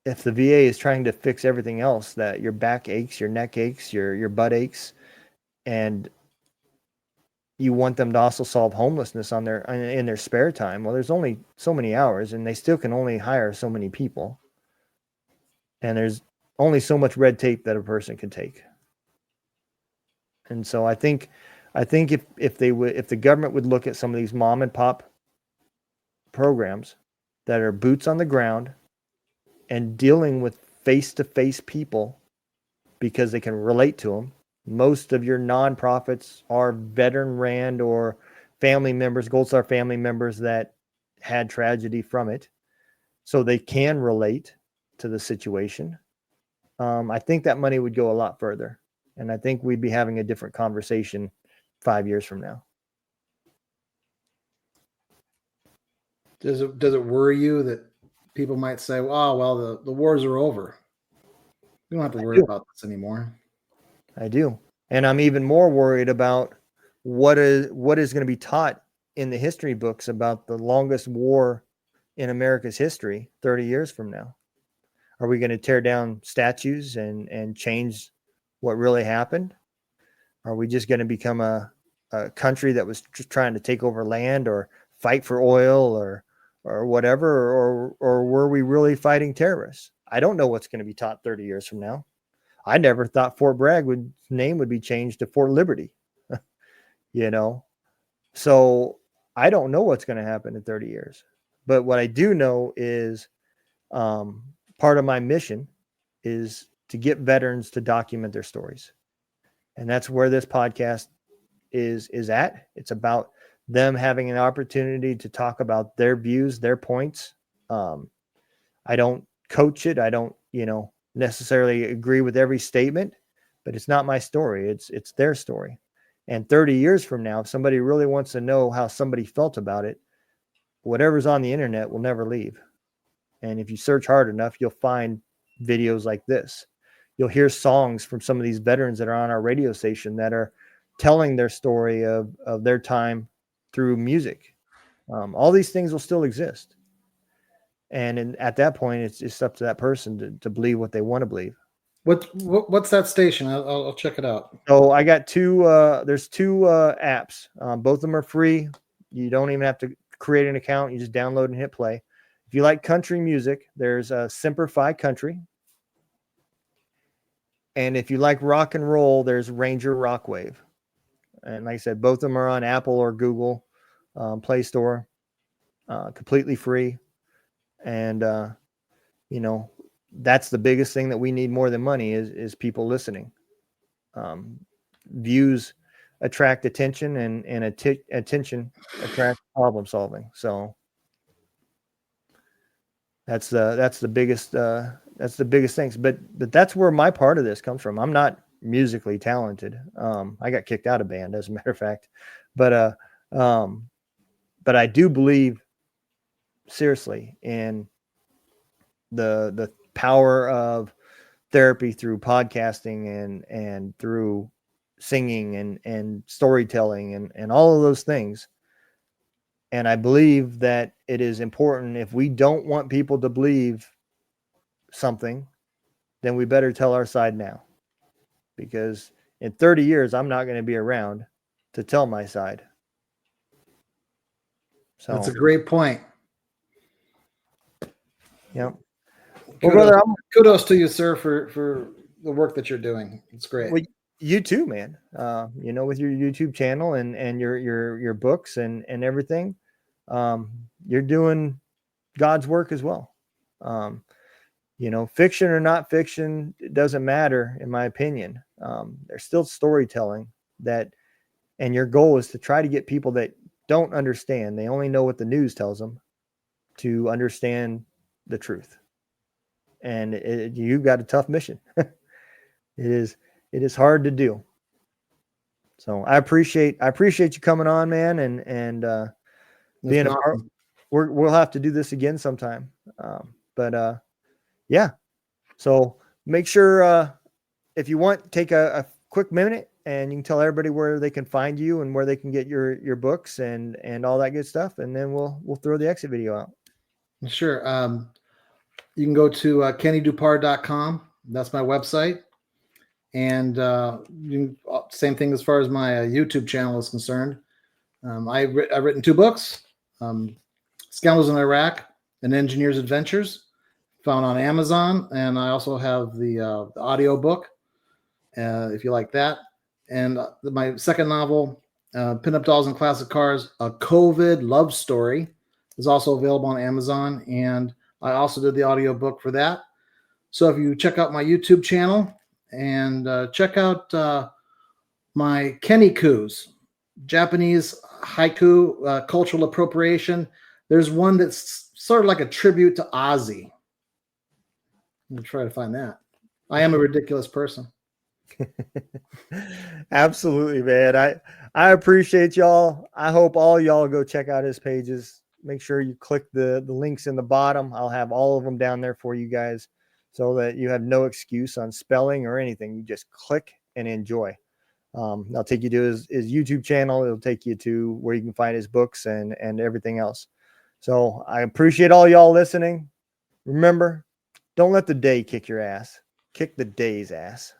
if the VA is trying to fix everything else, that your back aches, your neck aches, your butt aches, and you want them to also solve homelessness in their spare time, well, there's only so many hours and they still can only hire so many people. And there's only so much red tape that a person can take. And so I think if the government would look at some of these mom and pop programs that are boots on the ground and dealing with face-to-face people because they can relate to them. Most of your nonprofits are veteran ran or family members, Gold Star family members that had tragedy from it, so they can relate to the situation. I think that money would go a lot further, and I think we'd be having a different conversation 5 years from now. Does it worry you that people might say, "Oh, well, the wars are over. We don't have to worry about this anymore"? I do. And I'm even more worried about what is going to be taught in the history books about the longest war in America's history 30 years from now. Are we going to tear down statues and change what really happened? Are we just going to become a country that was trying to take over land or fight for oil or whatever, or were we really fighting terrorists? I don't know what's going to be taught 30 years from now. I never thought Fort Bragg name would be changed to Fort Liberty, So I don't know what's going to happen in 30 years. But what I do know is part of my mission is to get veterans to document their stories. And that's where this podcast is at. It's about them having an opportunity to talk about their views, their points. I don't coach it. I don't, necessarily agree with every statement, but it's not my story. It's their story. And 30 years from now, if somebody really wants to know how somebody felt about it, whatever's on the internet will never leave. And if you search hard enough, you'll find videos like this. You'll hear songs from some of these veterans that are on our radio station that are telling their story of their time through music. All these things will still exist. And at that point, it's up to that person to believe what they want to believe. What's that station? I'll check it out. So I got there's two apps. Both of them are free. You don't even have to create an account. You just download and hit play. If you like country music, there's Simplify Country. And if you like rock and roll, there's Ranger Rockwave. And like I said, both of them are on Apple or Google Play Store, completely free. And, that's the biggest thing that we need more than money is people listening. Views attract attention and attention attracts problem solving. So that's the biggest things. But that's where my part of this comes from. I'm not musically talented. I got kicked out of band, as a matter of fact. But I do believe seriously in the power of therapy through podcasting and through singing and storytelling and all of those things. And I believe that it is important, if we don't want people to believe something, then we better tell our side now, because in 30 years, I'm not going to be around to tell my side. So that's a great point. Yep. Well, kudos to you, sir, for the work that you're doing. It's great. Well, You too, man. With your YouTube channel and your books and everything, you're doing God's work as well. Fiction or not fiction, it doesn't matter, in my opinion. There's still storytelling and your goal is to try to get people that don't understand, they only know what the news tells them, to understand the truth. And you've got a tough mission. It is hard to do. So I appreciate you coming on, man, and being a part. We'll have to do this again sometime. Yeah. So make sure if you want, take a quick minute and you can tell everybody where they can find you and where they can get your books and all that good stuff, and then we'll throw the exit video out. Sure. You can go to kennydupar.com. That's my website. And same thing as far as my YouTube channel is concerned. I've written 2 books, Scoundrels in Iraq and Engineer's Adventures, found on Amazon. And I also have the audio book, if you like that. And my second novel, Pinup Dolls and Classic Cars, A COVID Love Story, is also available on Amazon. And I also did the audio book for that. So if you check out my YouTube channel and check out my Kenny-kus, Japanese haiku, cultural appropriation. There's one that's sort of like a tribute to Ozzy. I'm going to try to find that. I am a ridiculous person. Absolutely, man. I appreciate y'all. I hope all y'all go check out his pages. Make sure you click the links in the bottom. I'll have all of them down there for you guys so that you have no excuse on spelling or anything. You just click and enjoy. I'll take you to his YouTube channel. It'll take you to where you can find his books and everything else. So I appreciate all y'all listening. Remember, don't let the day kick your ass. Kick the day's ass.